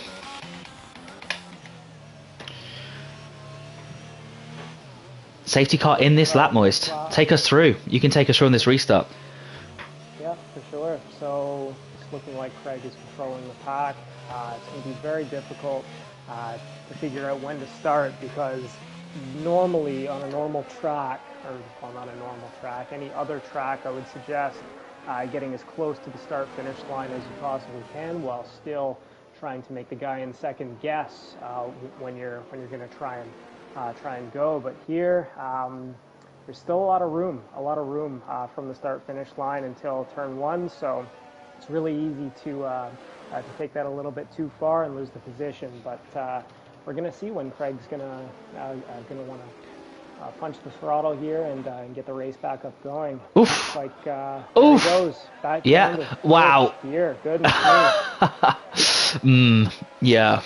Safety car in this lap, Moist. Take us through. You can take us through on this restart. Yeah, for sure. So it's looking like Craig is controlling the pack. It's going to be very difficult to figure out when to start, because normally on a normal track, or well, not a normal track, any other track, I would suggest getting as close to the start-finish line as you possibly can, while still trying to make the guy in second guess when you're going to try and go. But here, there's still a lot of room from the start-finish line until turn 1. So it's really easy to take that a little bit too far and lose the position. But we're going to see when Craig's going to want to punch the throttle here and get the race back up going. Oof. Like there Oof. he goes. Back Yeah. Wow. Here. Good. Yeah.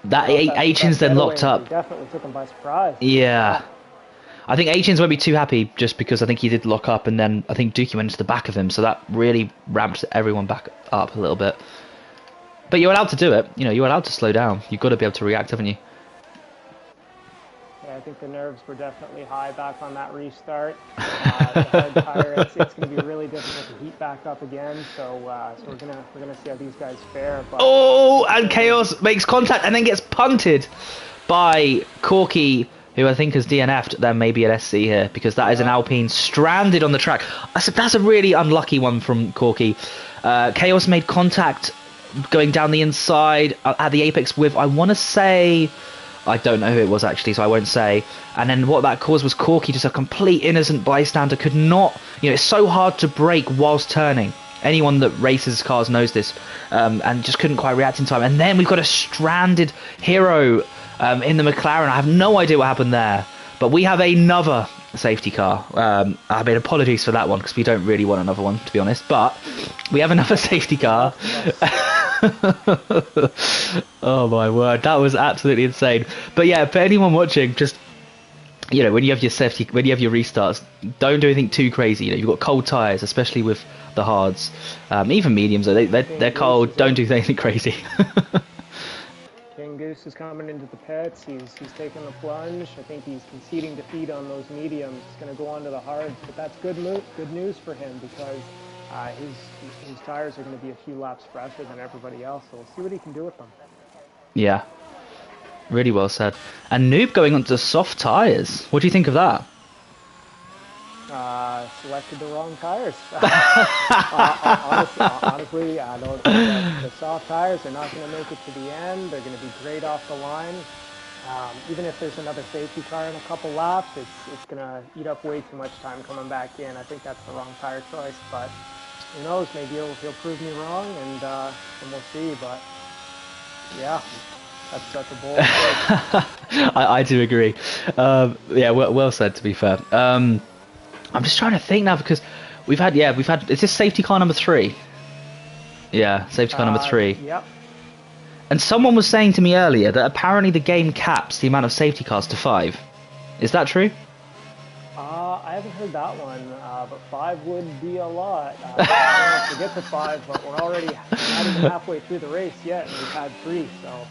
That H-In's then locked up. Definitely took him by surprise. Yeah. I think H-In's won't be too happy just because I think he did lock up, and then I think Dookie went into the back of him, so that really ramped everyone back up a little bit. But you're allowed to do it. You know, you're allowed to slow down. You've got to be able to react, haven't you? Yeah, I think the nerves were definitely high back on that restart. The hard tire, it's going to be really difficult to heat back up again. So we're gonna see how these guys fare. But and Chaos makes contact and then gets punted by Corky, who I think has DNF'd. There may be an SC here, because that is an Alpine stranded on the track. That's a really unlucky one from Corky. Chaos made contact going down the inside at the apex with, I want to say, I don't know who it was actually, so I won't say. And then what that caused was Corky, just a complete innocent bystander, could not, it's so hard to brake whilst turning. Anyone that races cars knows this, and just couldn't quite react in time. And then we've got a stranded Hero in the McLaren. I have no idea what happened there, but we have another safety car. I mean, apologies for that one, because we don't really want another one, to be honest, but we have another safety car. Oh my word, that was absolutely insane. But yeah, for anyone watching, just when you have your safety, when you have your restarts, don't do anything too crazy. You've got cold tires, especially with the hards, even mediums. They're cold. Don't do anything crazy. King Goose is coming into the pits. He's taking the plunge. I think he's conceding defeat on those mediums. He's going to go on to the hards, but that's good news for him, because His tires are going to be a few laps fresher than everybody else, so we'll see what he can do with them. Yeah, really well said. And Noob going onto soft tyres. What do you think of that? Selected the wrong tires. Honestly, I don't think that the soft tires are not going to make it to the end. They're going to be great off the line. Even if there's another safety car in a couple laps, it's going to eat up way too much time coming back in. I think that's the wrong tire choice, but who knows? Maybe he'll prove me wrong, and we'll see. But yeah, that's such a bold choice. I do agree. Yeah, well said. To be fair, I'm just trying to think now because we've had. Is this safety car number 3? Yeah, safety car number 3. Yep. And someone was saying to me earlier that apparently the game caps the amount of safety cars to 5. Is that true? I haven't heard that one, but 5 would be a lot. I don't know if to get to 5, but we're already not even halfway through the race yet, and we've had 3, so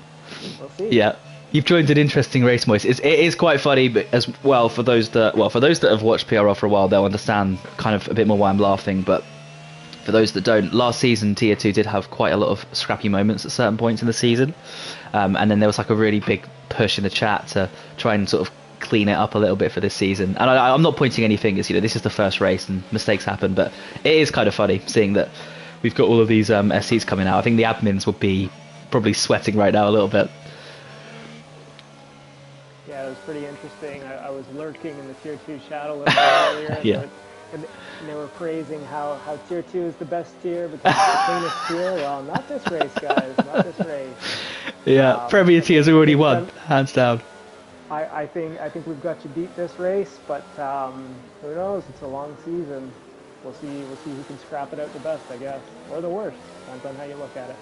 we'll see. Yeah, you've joined an interesting race, Moise. It is quite funny, but as well for those that have watched PRL for a while, they'll understand kind of a bit more why I'm laughing. But for those that don't, last season Tier 2 did have quite a lot of scrappy moments at certain points in the season, and then there was like a really big push in the chat to try and sort of clean it up a little bit for this season. And I'm not pointing any fingers, this is the first race and mistakes happen, but it is kind of funny seeing that we've got all of these SCs coming out. I think the admins would be probably sweating right now a little bit. Yeah, it was pretty interesting. I was lurking in the Tier 2 chat a little bit earlier, yeah. And they were praising how Tier 2 is the best tier because it's the cleanest tier. Well, not this race, guys, not this race. Yeah, Premier Tier's already won, hands down. I think we've got you beat this race, but who knows? It's a long season. We'll see who can scrap it out the best, I guess, or the worst. Depends on how you look at it.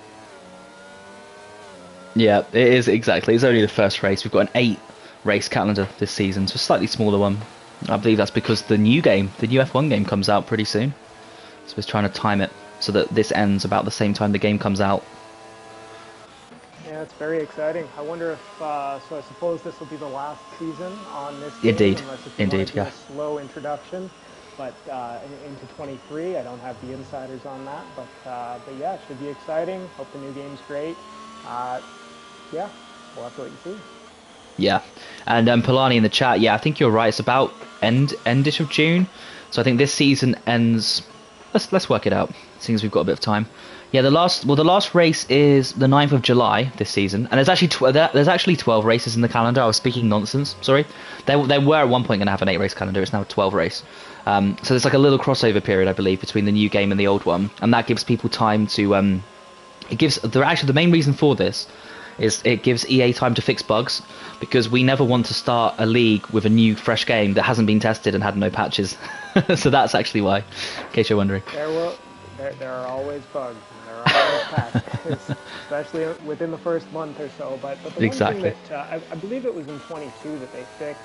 Yeah, it is exactly. It's only the first race. We've got an 8-race calendar this season, so a slightly smaller one. I believe that's because the new F1 game, comes out pretty soon. So we're trying to time it so that this ends about the same time the game comes out. Yeah, it's very exciting. I wonder if, so I suppose this will be the last season on this game. Indeed, Indeed, yeah. A slow introduction, but into 23, I don't have the insiders on that, but yeah, it should be exciting. Hope the new game's great. Yeah, we'll have to wait and see. Yeah, and Polani in the chat, yeah, I think you're right. It's about endish of June, so I think this season ends. Let's work it out, seeing as we've got a bit of time. Yeah, the last race is the 9th of July this season, and there's actually 12 races in the calendar. I was speaking nonsense. Sorry, they were at one point going to have an 8-race calendar. It's now a 12 race. So there's like a little crossover period, I believe, between the new game and the old one, and that gives people time to. The main reason for this is it gives EA time to fix bugs, because we never want to start a league with a new fresh game that hasn't been tested and had no patches. So that's actually why, in case you're wondering. There are always bugs, and there are always patches, especially within the first month or so. But the one thing that I believe it was in 22 that they fixed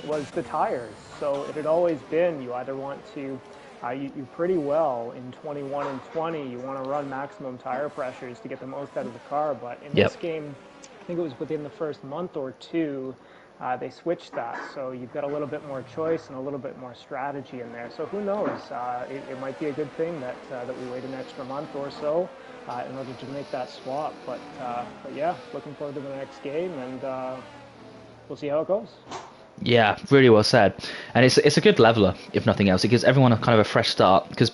was the tires. So it had always been you either want to you pretty well in 21 and 20 you want to run maximum tire pressures to get the most out of the car, but in this game I think it was within the first month or two they switched that, so you've got a little bit more choice and a little bit more strategy in there. So who knows, it might be a good thing that we wait an extra month or so in order to make that swap, but yeah, looking forward to the next game, and we'll see how it goes. Yeah, really well said. And it's a good leveler, if nothing else. It gives everyone a kind of a fresh start, because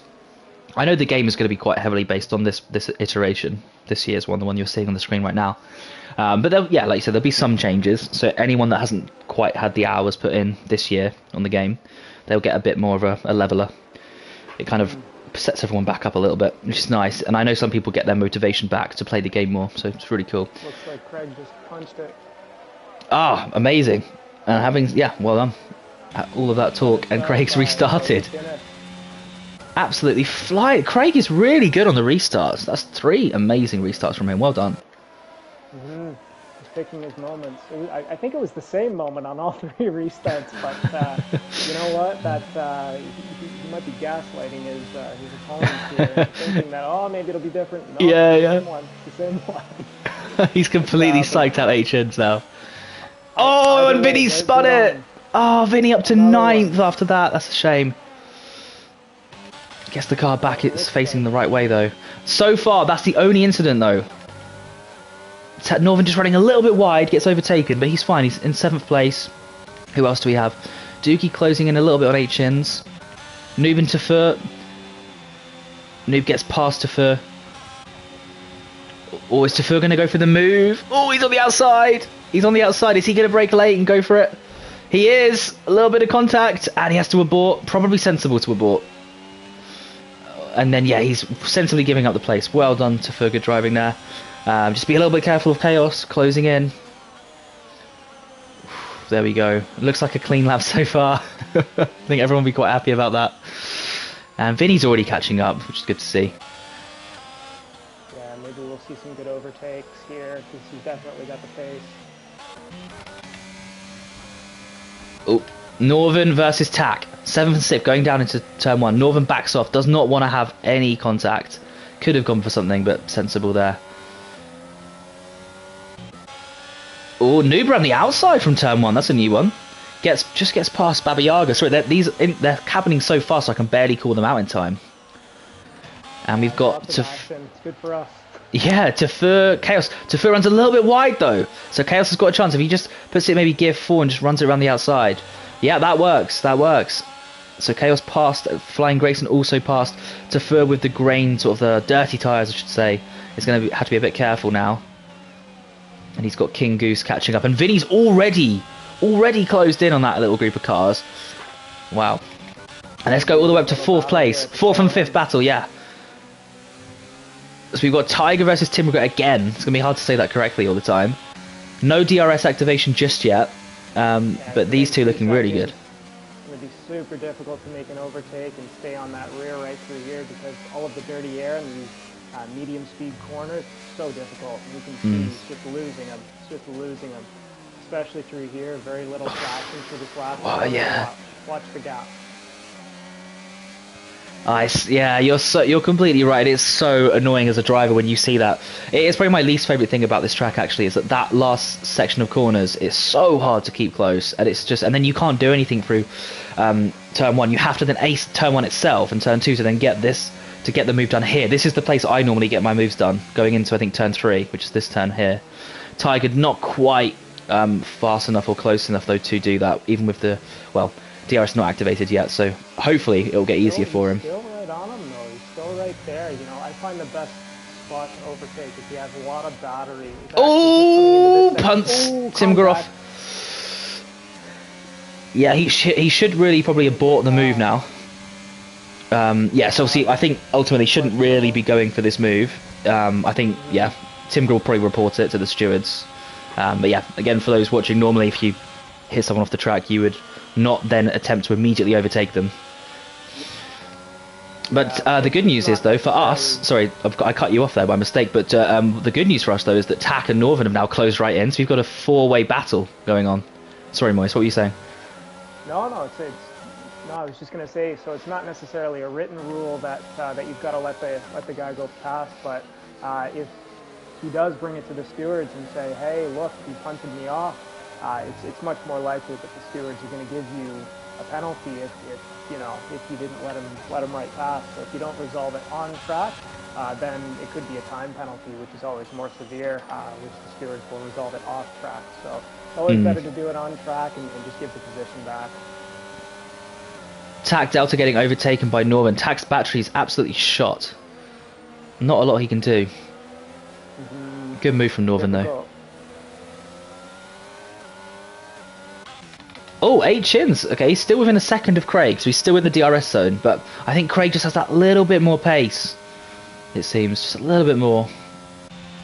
I know the game is going to be quite heavily based on this iteration. This year's one, the one you're seeing on the screen right now. But like you said, there'll be some changes. So anyone that hasn't quite had the hours put in this year on the game, they'll get a bit more of a leveler. It kind of sets everyone back up a little bit, which is nice. And I know some people get their motivation back to play the game more, so it's really cool. Looks like Craig just punched it. Ah, amazing. And well done. All of that talk, and Craig's restarted. Absolutely fly. Craig is really good on the restarts. That's 3 amazing restarts from him. Well done. He's picking his moments. I think it was the same moment on all 3 restarts, but you know what? That he might be gaslighting his opponents here, thinking that maybe it'll be different. No, it's the same one. He's completely psyched out HNs now. And Vinny spun it! Oh, Vinny up to 9th after that. That's a shame. Gets the car back, it's facing the right way though. So far, that's the only incident though. Northern just running a little bit wide, gets overtaken, but he's fine, he's in 7th place. Who else do we have? Dookie closing in a little bit on 8 chins. Noob and Tafur. Noob gets past Tafur. Oh, is Tafur going to go for the move? Oh, he's on the outside. He's on the outside. Is he going to brake late and go for it? He is. A little bit of contact, and he has to abort. Probably sensible to abort. And then, yeah, he's sensibly giving up the place. Well done, Tafur. Good driving there. Just be a little bit careful of Chaos. Closing in. There we go. It looks like a clean lap so far. I think everyone will be quite happy about that. And Vinny's already catching up, which is good to see. Yeah, maybe we'll see some good overtakes here, because he's definitely got the pace. Oh, Northern versus Tack. 7th and 6th going down into turn 1. Northern backs off, does not want to have any contact. Could have gone for something, but sensible there. Oh, Noob on the outside from turn 1. That's a new one. Just gets past Baba Yaga. Sorry, they're happening so fast I can barely call them out in time. And we've got It's good for us. Yeah, Chaos. Tafur runs a little bit wide though, so Chaos has got a chance if he just puts it maybe gear 4 and just runs it around the outside. Yeah, that works. That works. So Chaos passed Flying Grayson, also passed Tafur with the grain, sort of the dirty tyres, I should say. He's going to have to be a bit careful now. And he's got King Goose catching up, and Vinny's already closed in on that little group of cars. Wow. And let's go all the way up to 4th place. 4th and 5th battle, yeah. So we've got Tiger versus Timber again. It's going to be hard to say that correctly all the time. No DRS activation just yet, but these two looking really good. It's going to be super difficult to make an overtake and stay on that rear right through here, because all of the dirty air and these medium speed corners, so difficult. You can see he's just losing them, especially through here. Very little traction for this lap. Oh, yeah. Watch the gap. Yeah, you're completely right. It's so annoying as a driver when you see that. It's probably my least favourite thing about this track actually, is that last section of corners is so hard to keep close, and and then you can't do anything through turn 1. You have to then ace turn 1 itself and turn 2 to then get the move done here. This is the place I normally get my moves done, going into I think turn 3, which is this turn here. Tiger not quite fast enough or close enough though to do that, even with the DRS not activated yet, so hopefully it'll get easier for him. Still right on him though. He's still right there. You know, I find the best spot to overtake if he has a lot of battery. Oh, punts Timger off. Yeah, he should really probably abort the move now. Yeah, so obviously I think ultimately shouldn't really be going for this move. I think, yeah, Timger will probably report it to the stewards. But yeah, again, for those watching, normally if you hit someone off the track, you would not then attempt to immediately overtake them. But the good news is, though, for us... Sorry, I cut you off there by mistake, but the good news for us, though, is that Tack and Northern have now closed right in, so we've got a 4-way battle going on. Sorry, Moise, what were you saying? No, I was just going to say, so it's not necessarily a written rule that you've got to let the guy go past, but if he does bring it to the stewards and say, hey, look, he punted me off, it's much more likely that the stewards are going to give you a penalty if you didn't let him right past. So if you don't resolve it on track, then it could be a time penalty, which is always more severe, which the stewards will resolve it off track. So it's always better to do it on track and just give the position back. Tack Delta getting overtaken by Northern. Tack's battery is absolutely shot. Not a lot he can do. Good move from Northern though. Oh, 8 chins. Okay, he's still within a second of Craig, so he's still in the DRS zone, but I think Craig just has that little bit more pace. It seems, just a little bit more.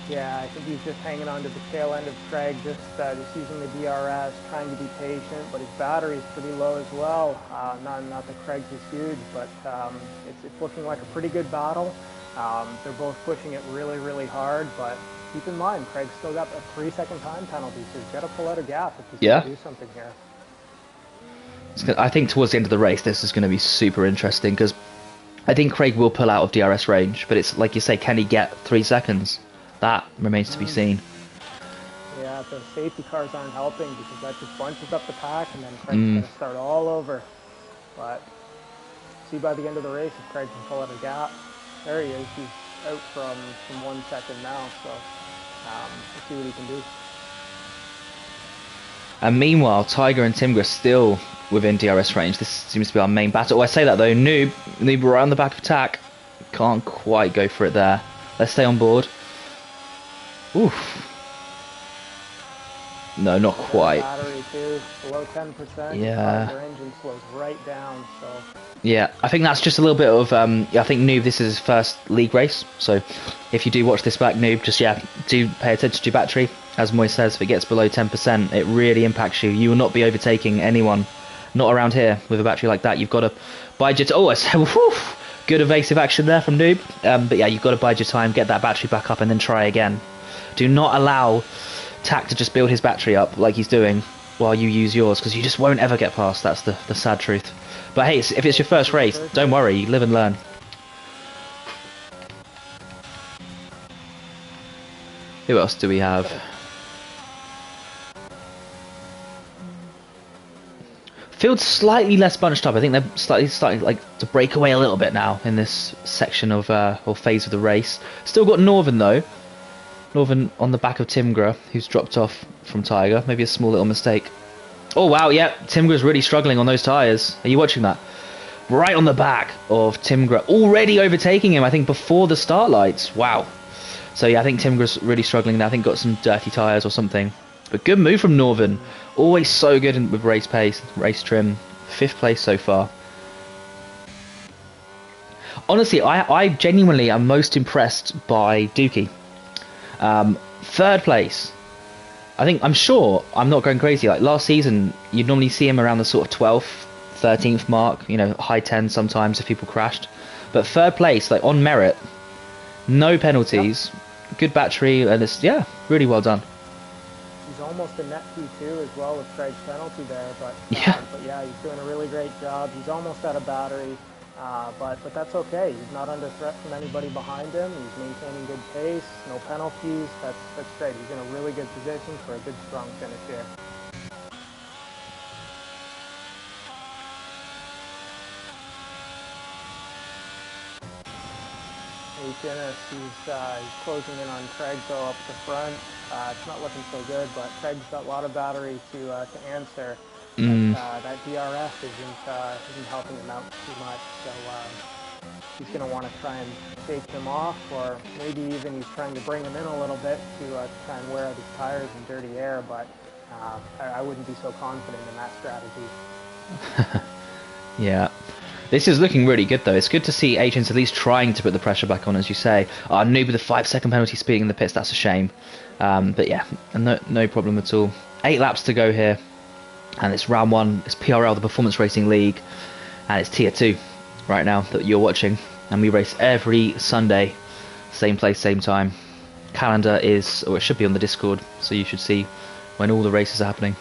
Yeah, I think he's just hanging on to the tail end of Craig, just using the DRS, trying to be patient, but his battery is pretty low as well. Not that Craig's is huge, but it's looking like a pretty good battle. They're both pushing it really, really hard, but keep in mind, Craig's still got a 3-second time penalty, so he's got to pull out a gap if he's going to do something here. I think towards the end of the race, this is going to be super interesting, because I think Craig will pull out of DRS range, but it's like you say, can he get 3 seconds? That remains to be seen. Yeah, the safety cars aren't helping, because that just bunches up the pack, and then Craig's going to start all over. But see by the end of the race if Craig can pull out a gap. There he is. He's out from 1 second now, so we'll see what he can do. And meanwhile, Tiger and Timber are still within DRS range. This seems to be our main battle. Oh, I say that though, Noob right on the back of attack. Can't quite go for it there. Let's stay on board. Oof. No, not quite. Battery too, below 10%. Yeah. Your engine slows right down, so. Yeah, I think that's just a little bit of. I think Noob, this is his first league race. So, if you do watch this back, Noob, just do pay attention to your battery. As Moy says, if it gets below 10%, it really impacts you. You will not be overtaking anyone, not around here with a battery like that. You've got to bide your. Oh, good evasive action there from Noob. But yeah, you've got to bide your time, get that battery back up, and then try again. Do not allow Tack to just build his battery up like he's doing while you use yours, because you just won't ever get past. That's the sad truth. But hey, if it's your first race, don't worry, you live and learn. Who else do we have? Field's slightly less bunched up. I think they're slightly starting to break away a little bit now in this section of or phase of the race. Still got Northern though. Northern on the back of Timgra, who's dropped off from Tiger. Maybe a small little mistake. Oh wow, yeah, Timgra's really struggling on those tyres. Are you watching that? Right on the back of Timgra, already overtaking him, I think, before the start lights. Wow. So yeah, I think Timgra's really struggling now. I think got some dirty tyres or something. But good move from Northern. Always so good with race pace, race trim. 5th place so far. Honestly, I genuinely am most impressed by Dookie. 3rd place. I'm sure I'm not going crazy. Like last season, you'd normally see him around the sort of 12th, 13th mark, you know, high 10s sometimes if people crashed. But 3rd place, like on merit, no penalties, good battery, and it's, yeah, really well done. He's almost a net P2 as well with Craig's penalty there, but yeah, he's doing a really great job. He's almost out of battery. But that's okay. He's not under threat from anybody behind him. He's maintaining good pace, no penalties. That's great. He's in a really good position for a good, strong finish here. He's closing in on Craig though up the front. It's not looking so good, but Craig's got a lot of battery to answer. That DRS isn't helping him out too much, so he's going to want to try and shake him off, or maybe even he's trying to bring him in a little bit to try and wear out his tires in dirty air, but I wouldn't be so confident in that strategy. Yeah. This is looking really good though. It's good to see agents at least trying to put the pressure back on, as you say. Noob with a 5-second penalty speeding in the pits, that's a shame. But yeah, no problem at all. 8 laps to go here. And it's round 1, it's PRL, the Performance Racing League, and it's Tier 2 right now that you're watching. And we race every Sunday, same place, same time. Calendar is, or it should be on the Discord, so you should see when all the races are happening.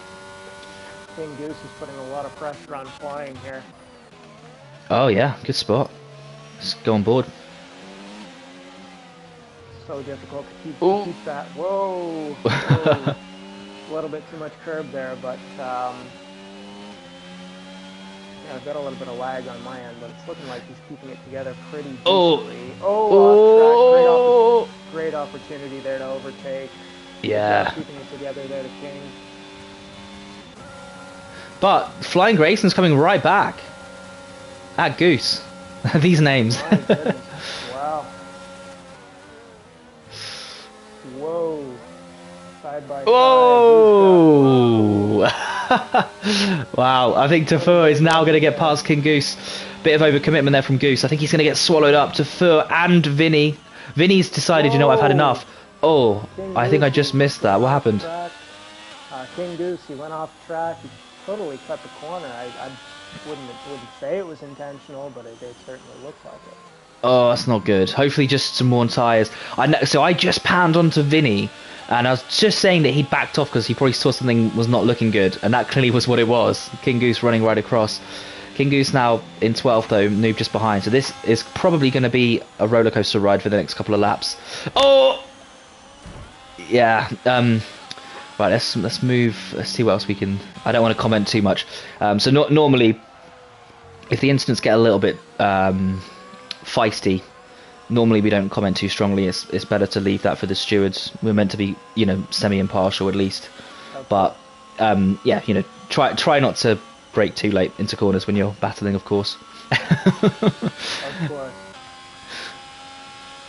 King Goose is putting a lot of pressure on flying here. Oh yeah, good spot. Let's go on board. So difficult to keep that. Whoa! Whoa. A little bit too much curb there, but yeah, I've got a little bit of lag on my end, but it's looking like he's keeping it together pretty decently. Great opportunity there to overtake. Yeah. Keeping it together there to King. But Flying Grayson's coming right back at Goose. These names. My goodness. Wow. Whoa. Side by side. Oh! Wow, I think Tafur is now going to get past King Goose. Bit of overcommitment there from Goose. I think he's going to get swallowed up. Tafur and Vinny. Vinny's decided, you know what, I've had enough. Oh, I think I just missed that. What happened? King Goose, he went off track. He totally cut the corner. I wouldn't say it was intentional, but it certainly looked like it. Oh, that's not good. Hopefully just some more tyres. So I just panned onto Vinny, and I was just saying that he backed off because he probably saw something was not looking good, and that clearly was what it was. King Goose running right across. King Goose now in 12th though, Noob just behind. So this is probably going to be a roller coaster ride for the next couple of laps. Oh! Yeah, right, let's move, let's see what else we can, I don't want to comment too much. So normally if the incidents get a little bit feisty, normally we don't comment too strongly. It's better to leave that for the stewards. We're meant to be, semi-impartial at least. Of But course. yeah, try not to break too late into corners when you're battling, of course. Of course.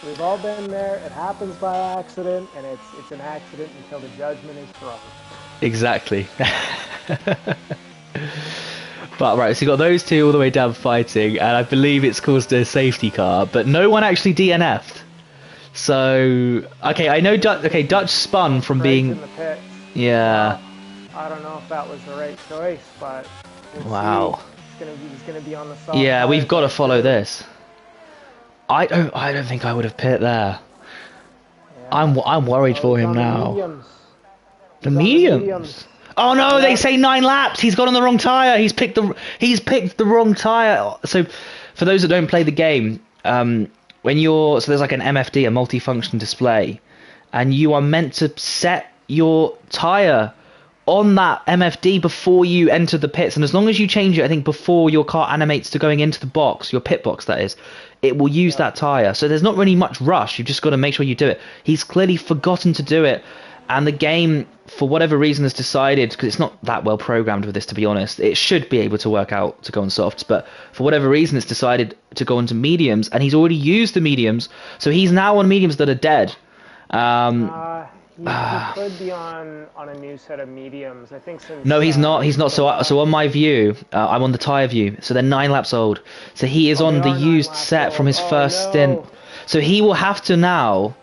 We've all been there. It happens by accident, and it's an accident until the judgment is thrown. Exactly. But right, so you got those two all the way down fighting, and I believe it's caused a safety car, but no one actually DNF'd. So okay, I know Dutch spun from Craig's being in the pits. yeah. I don't know if that was the right choice, but we'll Wow. see. He's gonna be on the soft Yeah, we've tires, got to I'm follow sure. this. I don't think I would have pit there. Yeah. I'm worried Oh, for he's him on the now. mediums. The He's on the mediums. mediums. Oh no, they Yep. say 9 laps. He's got on the wrong tire. He's picked the wrong tire. So, for those that don't play the game, there's like an MFD, a multifunction display, and you are meant to set your tire on that MFD before you enter the pits, and as long as you change it, I think before your car animates to going into the box, your pit box that is, it will use that tire. So there's not really much rush. You've just got to make sure you do it. He's clearly forgotten to do it, and the game, for whatever reason, has decided, because it's not that well programmed with this, to be honest. It should be able to work out to go on softs, but for whatever reason, it's decided to go onto mediums, and he's already used the mediums, so he's now on mediums that are dead. He could be on a new set of mediums. I think since No, he's not. He's not. the So on last- my view, I'm on the tyre view. So they're 9 laps old. So he is Oh, on they the are 9 used laps set from old. his Oh, first stint. no. So he will have to now.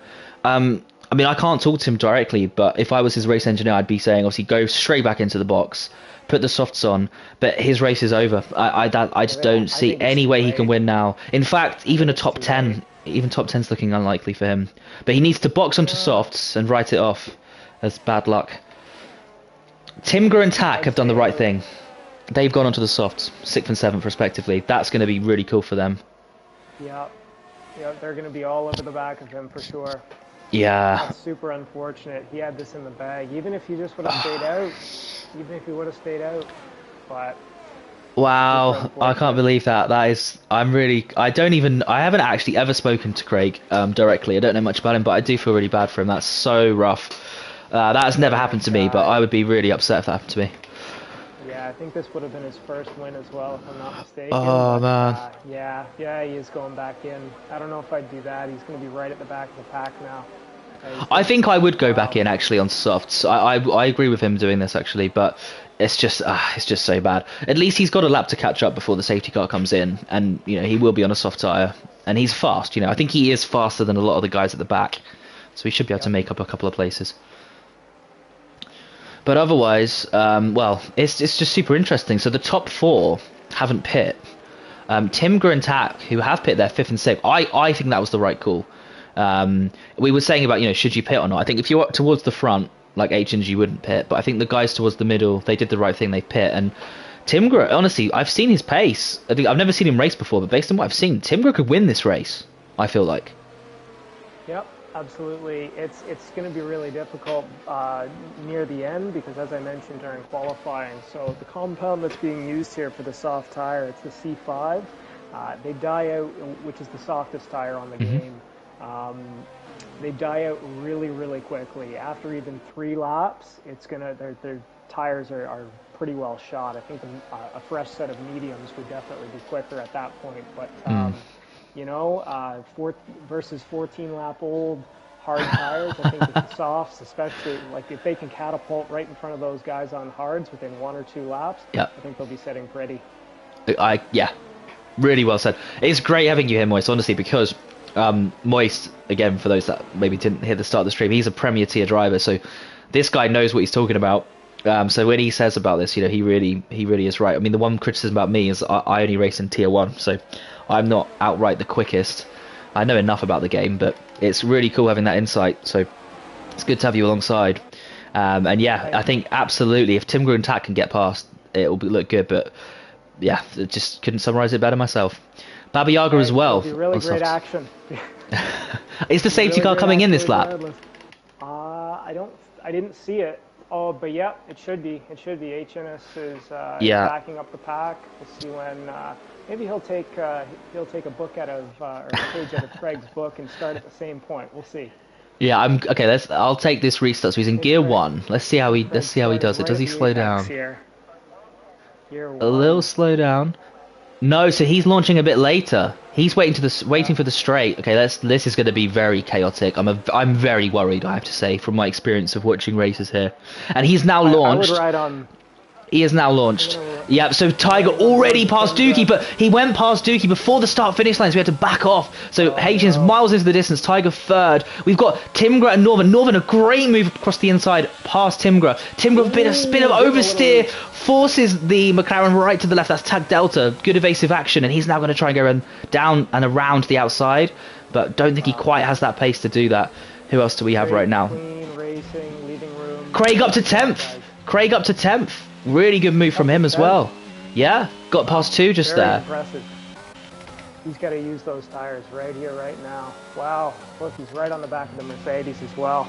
I mean, I can't talk to him directly, but if I was his race engineer, I'd be saying, obviously, go straight back into the box, put the softs on. But his race is over. I just don't see think it's any too way he can late. win now. In fact, even a it's top too 10, late. even top 10's looking unlikely for him. But he needs to box onto softs and write it off as bad luck. Timger and Tack have done the right thing. They've gone onto the softs, 6th and 7th respectively. That's going to be really cool for them. Yeah, they're going to be all over the back of him for sure. Yeah. That's super unfortunate. He had this in the bag. Even if he just would have stayed out. Even if he would have stayed out. But Wow, I can't believe that. I haven't actually ever spoken to Craig directly. I don't know much about him, but I do feel really bad for him. That's so rough. That has never happened to me, but I would be really upset if that happened to me. yeah, I think this would have been his first win as well, if I'm not mistaken. Oh, man. Yeah, he is going back in. I don't know if I'd do that. He's going to be right at the back of the pack now. I think I would go back in actually on softs. I agree with him doing this actually, but it's just so bad. At least he's got a lap to catch up before the safety car comes in, and he will be on a soft tire, and he's fast. I think he is faster than a lot of the guys at the back, so he should be able to make up a couple of places. But otherwise, it's just super interesting. So the top 4 haven't pit. Timger and Tack, who have pit their 5th and 6th, I think that was the right call. We were saying about, should you pit or not? I think if you're towards the front, like H&G, you wouldn't pit. But I think the guys towards the middle, they did the right thing, they pit. And Timger, honestly, I've seen his pace. I've never seen him race before, but based on what I've seen, Timger could win this race, I feel like. Yep, absolutely. It's going to be really difficult near the end because, as I mentioned during qualifying, so the compound that's being used here for the soft tire, it's the C5. They die out, which is the softest tire on the game. They die out really, really quickly. After even 3 laps, their tires are pretty well shot. I think a fresh set of mediums would definitely be quicker at that point. But versus 14-lap-old hard tires, I think with the softs, especially like if they can catapult right in front of those guys on hards within 1 or 2 laps, I think they'll be sitting pretty. Really well said. It's great having you here, Moist, honestly, because Moist, again, for those that maybe didn't hear the start of the stream, he's a Premier tier driver, so this guy knows what he's talking about. So when he says about this, he really is right. I mean, the one criticism about me is I only race in tier 1, so I'm not outright the quickest. I know enough about the game, but it's really cool having that insight, so it's good to have you alongside. And yeah, I think absolutely, if Timger and Tack can get past, it will look good, but yeah, just couldn't summarise it better myself. Baba Yaga as well. It'll be really great action. Is the safety car coming in this lap? I didn't see it. Oh, but yeah, it should be. It should be. HNS is Yeah. backing up the pack. We'll see when maybe he'll take a book out of or a page out of Craig's book and start at the same point. We'll see. Yeah, I'm okay. I'll take this restart. So he's in Hey, gear Craig. one. Let's see how he Craig does it. right Does at he the slow apex down? here. Gear A little one. slow down. No, so he's launching a bit later. He's waiting for the straight. Okay, this is going to be very chaotic. I'm very worried, I have to say, from my experience of watching races here. And he's now I would launched. ride on. He is now I'm launched. gonna, Yep, so Tiger I'm gonna already ride passed Timber. Dookie, but he went past Dookie before the start-finish line, so we had to back off. So Haitian's no. miles into the distance, Tiger third. We've got Timgra and Northern. Northern, a great move across the inside past Timgra. Timgra, a bit of Getting a oversteer, little- forces the McLaren right to the left. That's Tag Delta. Good evasive action, and he's now going to try and go down and around the outside, but don't think he quite has that pace to do that. Who else do we have right now? Clean racing, leaving room. Craig up to 10th. Craig up to 10th. Really good move from him as well. Yeah, got past two just Very there. impressive. He's got to use those tires right here, right now. Wow. Look, he's right on the back of the Mercedes as well.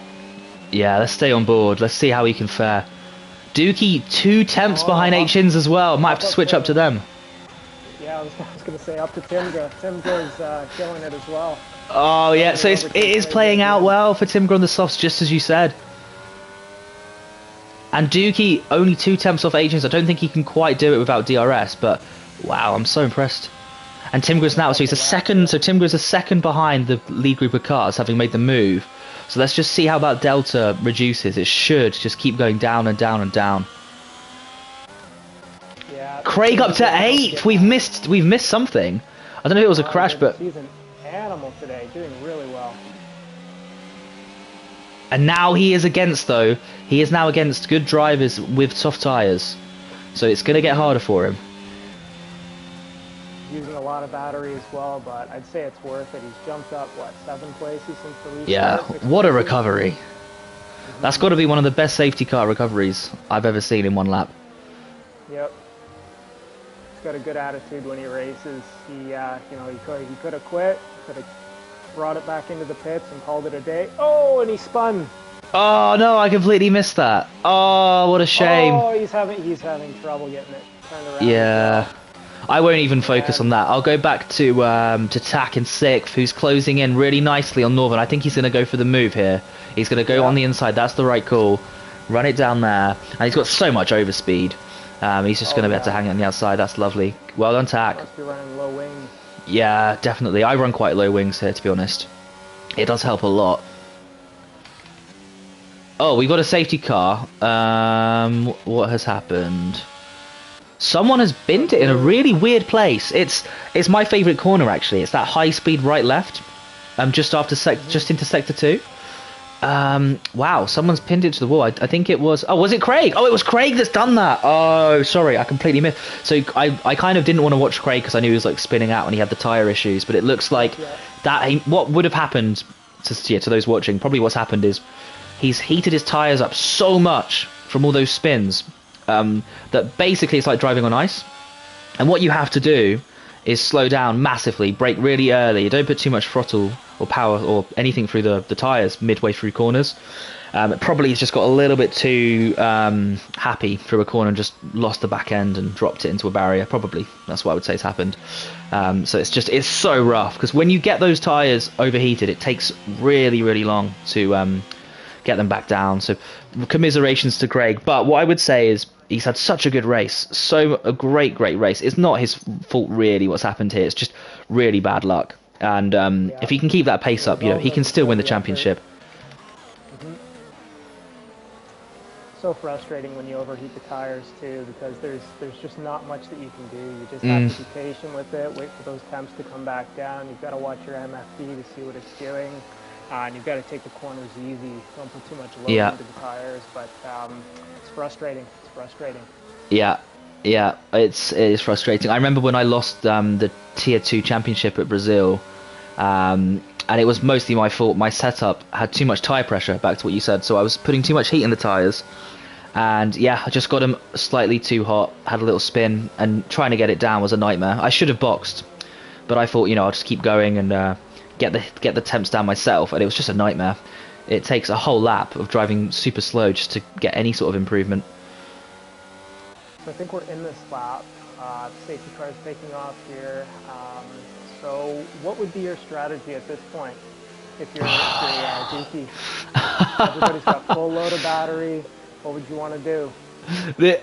Yeah, let's stay on board. Let's see how he can fare. Dookie, 2 tenths behind H-Ins as well. Might have to switch up to them. Yeah, I was going to say up to Timga. Timga's killing it as well. Oh, yeah, so it is playing out well for Timgra on the softs, just as you said. And Dookie, only 2 tenths off H-Ins. I don't think he can quite do it without DRS, but wow, I'm so impressed. And Timgra's now, so he's a second, so Timgra's a second behind the lead group of cars, having made the move. So let's just see how that delta reduces. It should just keep going down and down and down. Yeah. Craig up to 8th. We've missed something. I don't know if it was a crash, but He's an animal today, doing really well. and now he is against though. He is now against good drivers with soft tires, so it's going to get harder for him. Using a lot of battery as well, but I'd say it's worth it. He's jumped up, what, 7 places since the restart? Yeah, 6 what a places? recovery. That's got to be one of the best safety car recoveries I've ever seen in one lap. Yep. He's got a good attitude when he races. He, he could have quit, could have brought it back into the pits and called it a day. Oh, and he spun. Oh no, I completely missed that. Oh, what a shame. Oh, he's having trouble getting it turned around. Yeah. I won't even focus on that. I'll go back to Tack in 6th, who's closing in really nicely on Northern. I think he's going to go for the move here. He's going to go on the inside. That's the right call. Run it down there. And he's got so much overspeed. He's just going to be able to hang it on the outside. That's lovely. Well done, Tack. Must be running low wings. Yeah, definitely. I run quite low wings here, to be honest. It does help a lot. Oh, we've got a safety car. What has happened? Someone has binned it in a really weird place. It's my favourite corner actually. It's that high speed right left, just into sector 2. Wow, someone's pinned it to the wall. I think it was. Oh, was it Craig? Oh, it was Craig that's done that. Oh, sorry, I completely missed. So I kind of didn't want to watch Craig because I knew he was like spinning out when he had the tyre issues. But it looks like what would have happened to those watching. Probably what's happened is he's heated his tyres up so much from all those spins. That basically it's like driving on ice, and what you have to do is slow down massively, brake really early, don't put too much throttle or power or anything through the tyres midway through corners. Probably he's just got a little bit too happy through a corner and just lost the back end and dropped it into a barrier. Probably that's what I would say has happened. So it's so rough because when you get those tyres overheated, it takes really long to get them back down. So commiserations to Craig, but what I would say is he's had such a good race, a great race. It's not his fault really what's happened here. It's just really bad luck, and if he can keep that pace up, he can still win the championship. So frustrating when you overheat the tires too, because there's just not much that you can do. You just have to be patient with it, wait for those temps to come back down. You've got to watch your MFD to see what it's doing. And you've got to take the corners easy. Don't put too much load into the tires. But it's frustrating. It's frustrating. Yeah, it is frustrating. I remember when I lost the Tier 2 championship at Brazil, and it was mostly my fault. My setup had too much tyre pressure, back to what you said. So I was putting too much heat in the tyres. And yeah, I just got them slightly too hot, had a little spin, and trying to get it down was a nightmare. I should have boxed, but I thought, I'll just keep going and get the temps down myself, and it was just a nightmare. it takes a whole lap of driving super slow just to get any sort of improvement. So I think we're in this lap. Safety car is taking off here. So what would be your strategy at this point? If you're Dookie, everybody's got full load of battery. What would you want to do?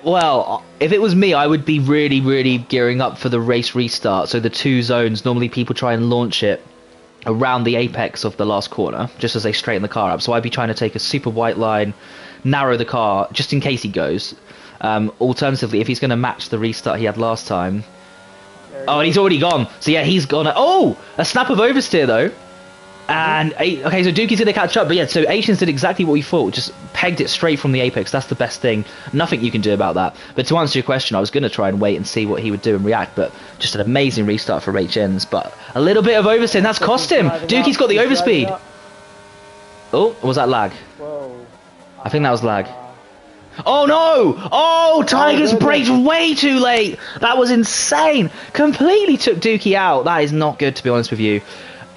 Well, if it was me, I would be really, really gearing up for the race restart. So the two zones, normally people try and launch it around the apex of the last corner, just as they straighten the car up. So I'd be trying to take a super white line, narrow the car, just in case he goes. Alternatively, if he's going to match the restart he had last time. Oh, and he's already gone. So yeah, he's gone. Oh, a snap of oversteer though. And, okay, so Dookie's going to catch up. But yeah, so Asians did exactly what we thought. Just pegged it straight from the apex. That's the best thing. Nothing you can do about that. But to answer your question, I was going to try and wait and see what he would do and react. But just an amazing restart for HNs. But a little bit of oversteer, and that's cost him. Dookie's got the overspeed. Oh, was that lag? Whoa. I think that was lag. Oh no! Oh, Tigers braked way too late. That was insane. Completely took Dookie out. That is not good, to be honest with you.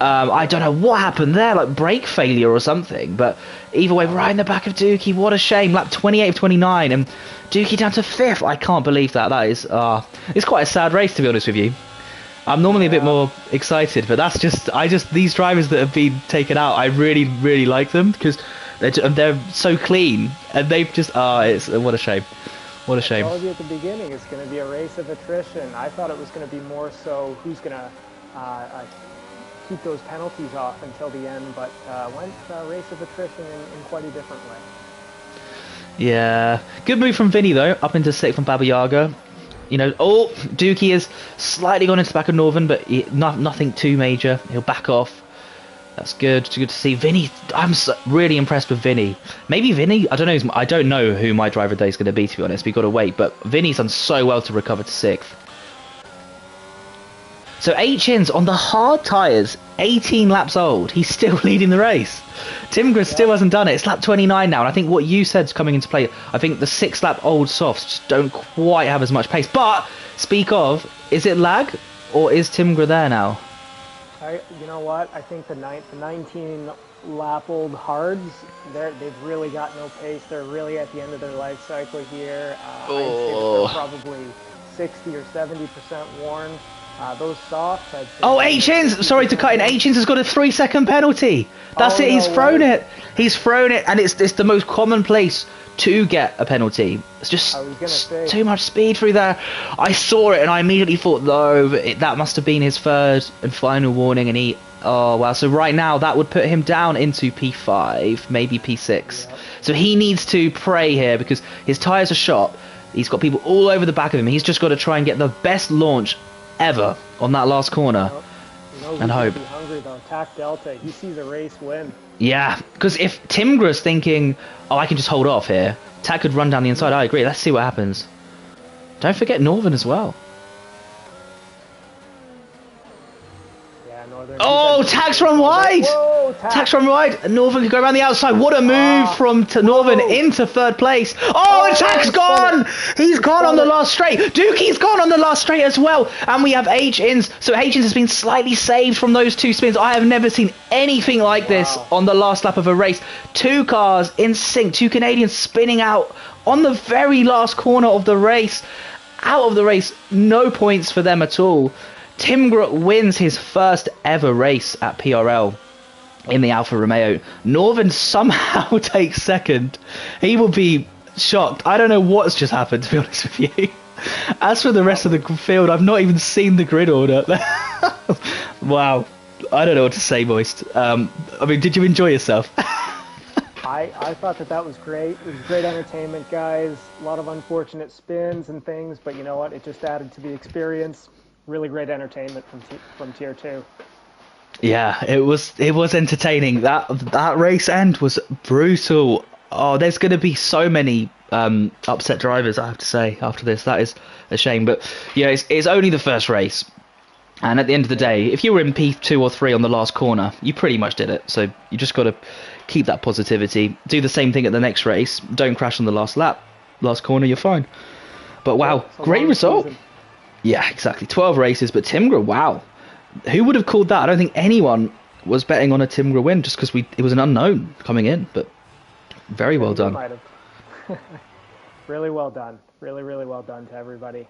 I don't know what happened there, like brake failure or something. But either way, right in the back of Dookie. What a shame. Lap 28 of 29, and Dookie down to 5th. I can't believe that. That is, it's quite a sad race, to be honest with you. I'm normally a bit more excited, but that's just, these drivers that have been taken out, I really, really like them because they're so clean, and they've just, it's what a shame. What a shame. I told you at the beginning, it's going to be a race of attrition. I thought it was going to be more so who's going to keep those penalties off until the end, but went a race of attrition in quite a different way. Yeah. Good move from Vinny, though, up into 6th from Baba Yaga. You know, Dookie is slightly gone into the back of Northern, but nothing too major. He'll back off. That's good. It's good to see Vinny. I'm really impressed with Vinny. Maybe Vinny. I don't know. I don't know who my driver of the day is going to be. To be honest, we've got to wait. But Vinny's done so well to recover to 6th. So H-In's on the hard tyres, 18 laps old. He's still leading the race. Timgren still hasn't done it. It's lap 29 now, and I think what you said's coming into play. I think the 6-lap old softs just don't quite have as much pace. But speak of, is it lag or is Timgren there now? You know what? I think the 19-lap-old hards, they've really got no pace. They're really at the end of their life cycle here. I'd say that they're probably 60 or 70% worn. Those softs, I'd say. Oh, H-Ins! Sorry to cut in. H-Ins has got a 3-second penalty. That's it. He's thrown it. He's thrown it, and it's the most common place to get a penalty. It's just too much speed through there. I saw it, and I immediately thought, no, that must have been his third and final warning, and he... Oh, wow. So right now, that would put him down into P5, maybe P6. Yep. So he needs to pray here, because his tyres are shot. He's got people all over the back of him. He's just got to try and get the best launch ever on that last corner, and hope. Hungry though. Tack Delta, he sees a race win. Yeah, because if Timgra's thinking, oh, I can just hold off here, Tack could run down the inside. I agree. Let's see what happens. Don't forget Northern as well. Yeah, Northern. Oh, Tack's run wide. Whoa, Tack's run wide. Northern could go around the outside. What a move from Northern into 3rd place. Oh, and Tack's gone. He's gone on the last straight. Dookie's gone on the last straight as well. And we have H-Ins. So H-Ins has been slightly saved from those 2 spins. I have never seen anything like this on the last lap of a race. 2 cars in sync. 2 Canadians spinning out on the very last corner of the race. Out of the race. No points for them at all. Timgren wins his first ever race at PRL in the Alfa Romeo. Northern somehow takes 2nd. He will be shocked. I don't know what's just happened, to be honest with you. As for the rest of the field, I've not even seen the grid order. Wow. I don't know what to say, Moist. I mean, did you enjoy yourself? I thought that was great. It was great entertainment, guys. A lot of unfortunate spins and things, but you know what? It just added to the experience. Really great entertainment from Tier 2. Yeah, it was entertaining. That race end was brutal. Oh, there's going to be so many upset drivers, I have to say, after this. That is a shame. But yeah, it's only the first race. And at the end of the day, if you were in P2 or 3 on the last corner, you pretty much did it. So you just got to keep that positivity. Do the same thing at the next race. Don't crash on the last lap. Last corner, you're fine. But wow, great result. Season. Yeah, exactly. 12 races, but Timgren, wow. Who would have called that? I don't think anyone was betting on a Timgra win just because it was an unknown coming in, but very I well think we done. might have. Really well done. Really, really well done to everybody.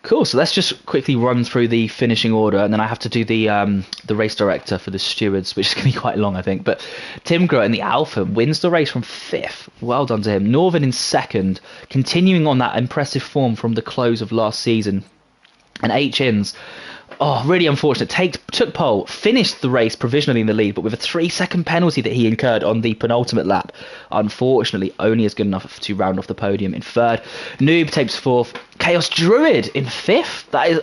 Cool. So let's just quickly run through the finishing order, and then I have to do the race director for the stewards, which is going to be quite long, I think. But Tim Groh in the Alpha wins the race from fifth. Well done to him. Northern in second, continuing on that impressive form from the close of last season. And H Inns, oh, really unfortunate. Took pole, finished the race provisionally in the lead, but with a 3-second penalty that he incurred on the penultimate lap. Unfortunately, only is good enough to round off the podium in third. Noob takes fourth. Chaos Druid in fifth. That is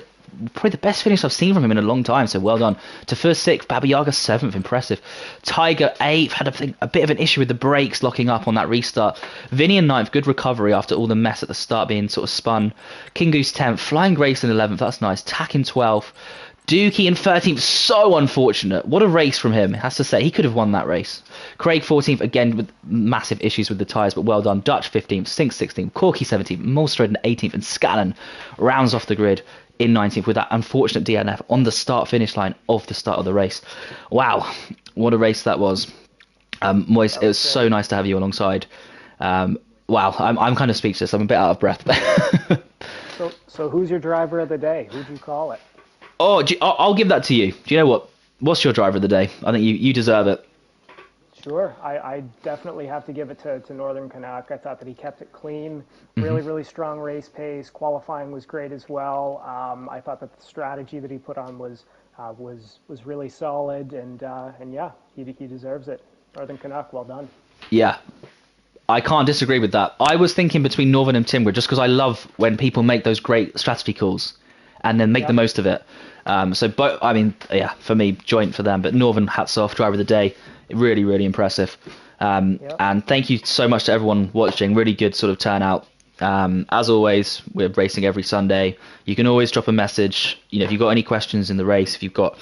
probably the best finish I've seen from him in a long time, so well done. To first sixth, Baba Yaga seventh, impressive. Tiger eighth, had a bit of an issue with the brakes locking up on that restart. Vinny in ninth, good recovery after all the mess at the start being sort of spun. King Goose 10th, Flying Grace in 11th, that's nice. Tack in 12th. Dookie in 13th, so unfortunate. What a race from him, has to say. He could have won that race. Craig 14th, again with massive issues with the tyres, but well done. Dutch 15th, Sink 16th, Corky 17th, Mulstrode in 18th, and Scallon rounds off the grid in 19th with that unfortunate DNF on the start-finish line of the start of the race. Wow, what a race that was. Moise, it was so nice to have you alongside. Wow, I'm kind of speechless. I'm a bit out of breath. So who's your driver of the day? Who'd you call it? Oh, I'll give that to you. Do you know what? What's your driver of the day? I think you deserve it. Sure. I definitely have to give it to Northern Canuck. I thought that he kept it clean. Really, really strong race pace. Qualifying was great as well. I thought that the strategy that he put on was really solid, and yeah, he deserves it. Northern Canuck, well done. Yeah, I can't disagree with that. I was thinking between Northern and Timber just because I love when people make those great strategy calls and then make the most of it. So, but I mean, yeah, for me, joint for them. But Northern, hats off, driver of the day, really, really impressive. And thank you so much to everyone watching. Really good sort of turnout. As always, we're racing every Sunday. You can always drop a message. You know, if you've got any questions in the race, if you've got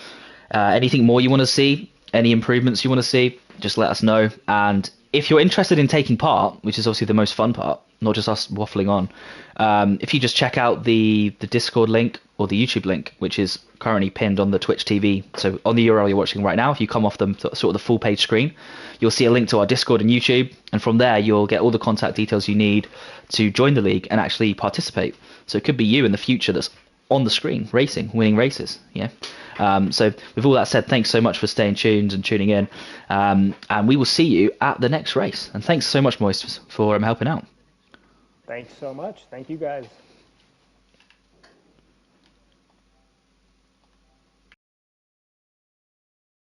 anything more you want to see, any improvements you want to see, just let us know. And if you're interested in taking part, which is obviously the most fun part, not just us waffling on, if you just check out the Discord link or the YouTube link, which is currently pinned on the Twitch TV. So on the URL you're watching right now, if you come off the sort of the full page screen, you'll see a link to our Discord and YouTube, and from there you'll get all the contact details you need to join the league and actually participate. So it could be you in the future that's on the screen racing, winning races. Yeah. So with all that said, thanks so much for staying tuned and tuning in, and we will see you at the next race. And thanks so much, Moist, for helping out. Thanks so much. Thank you, guys.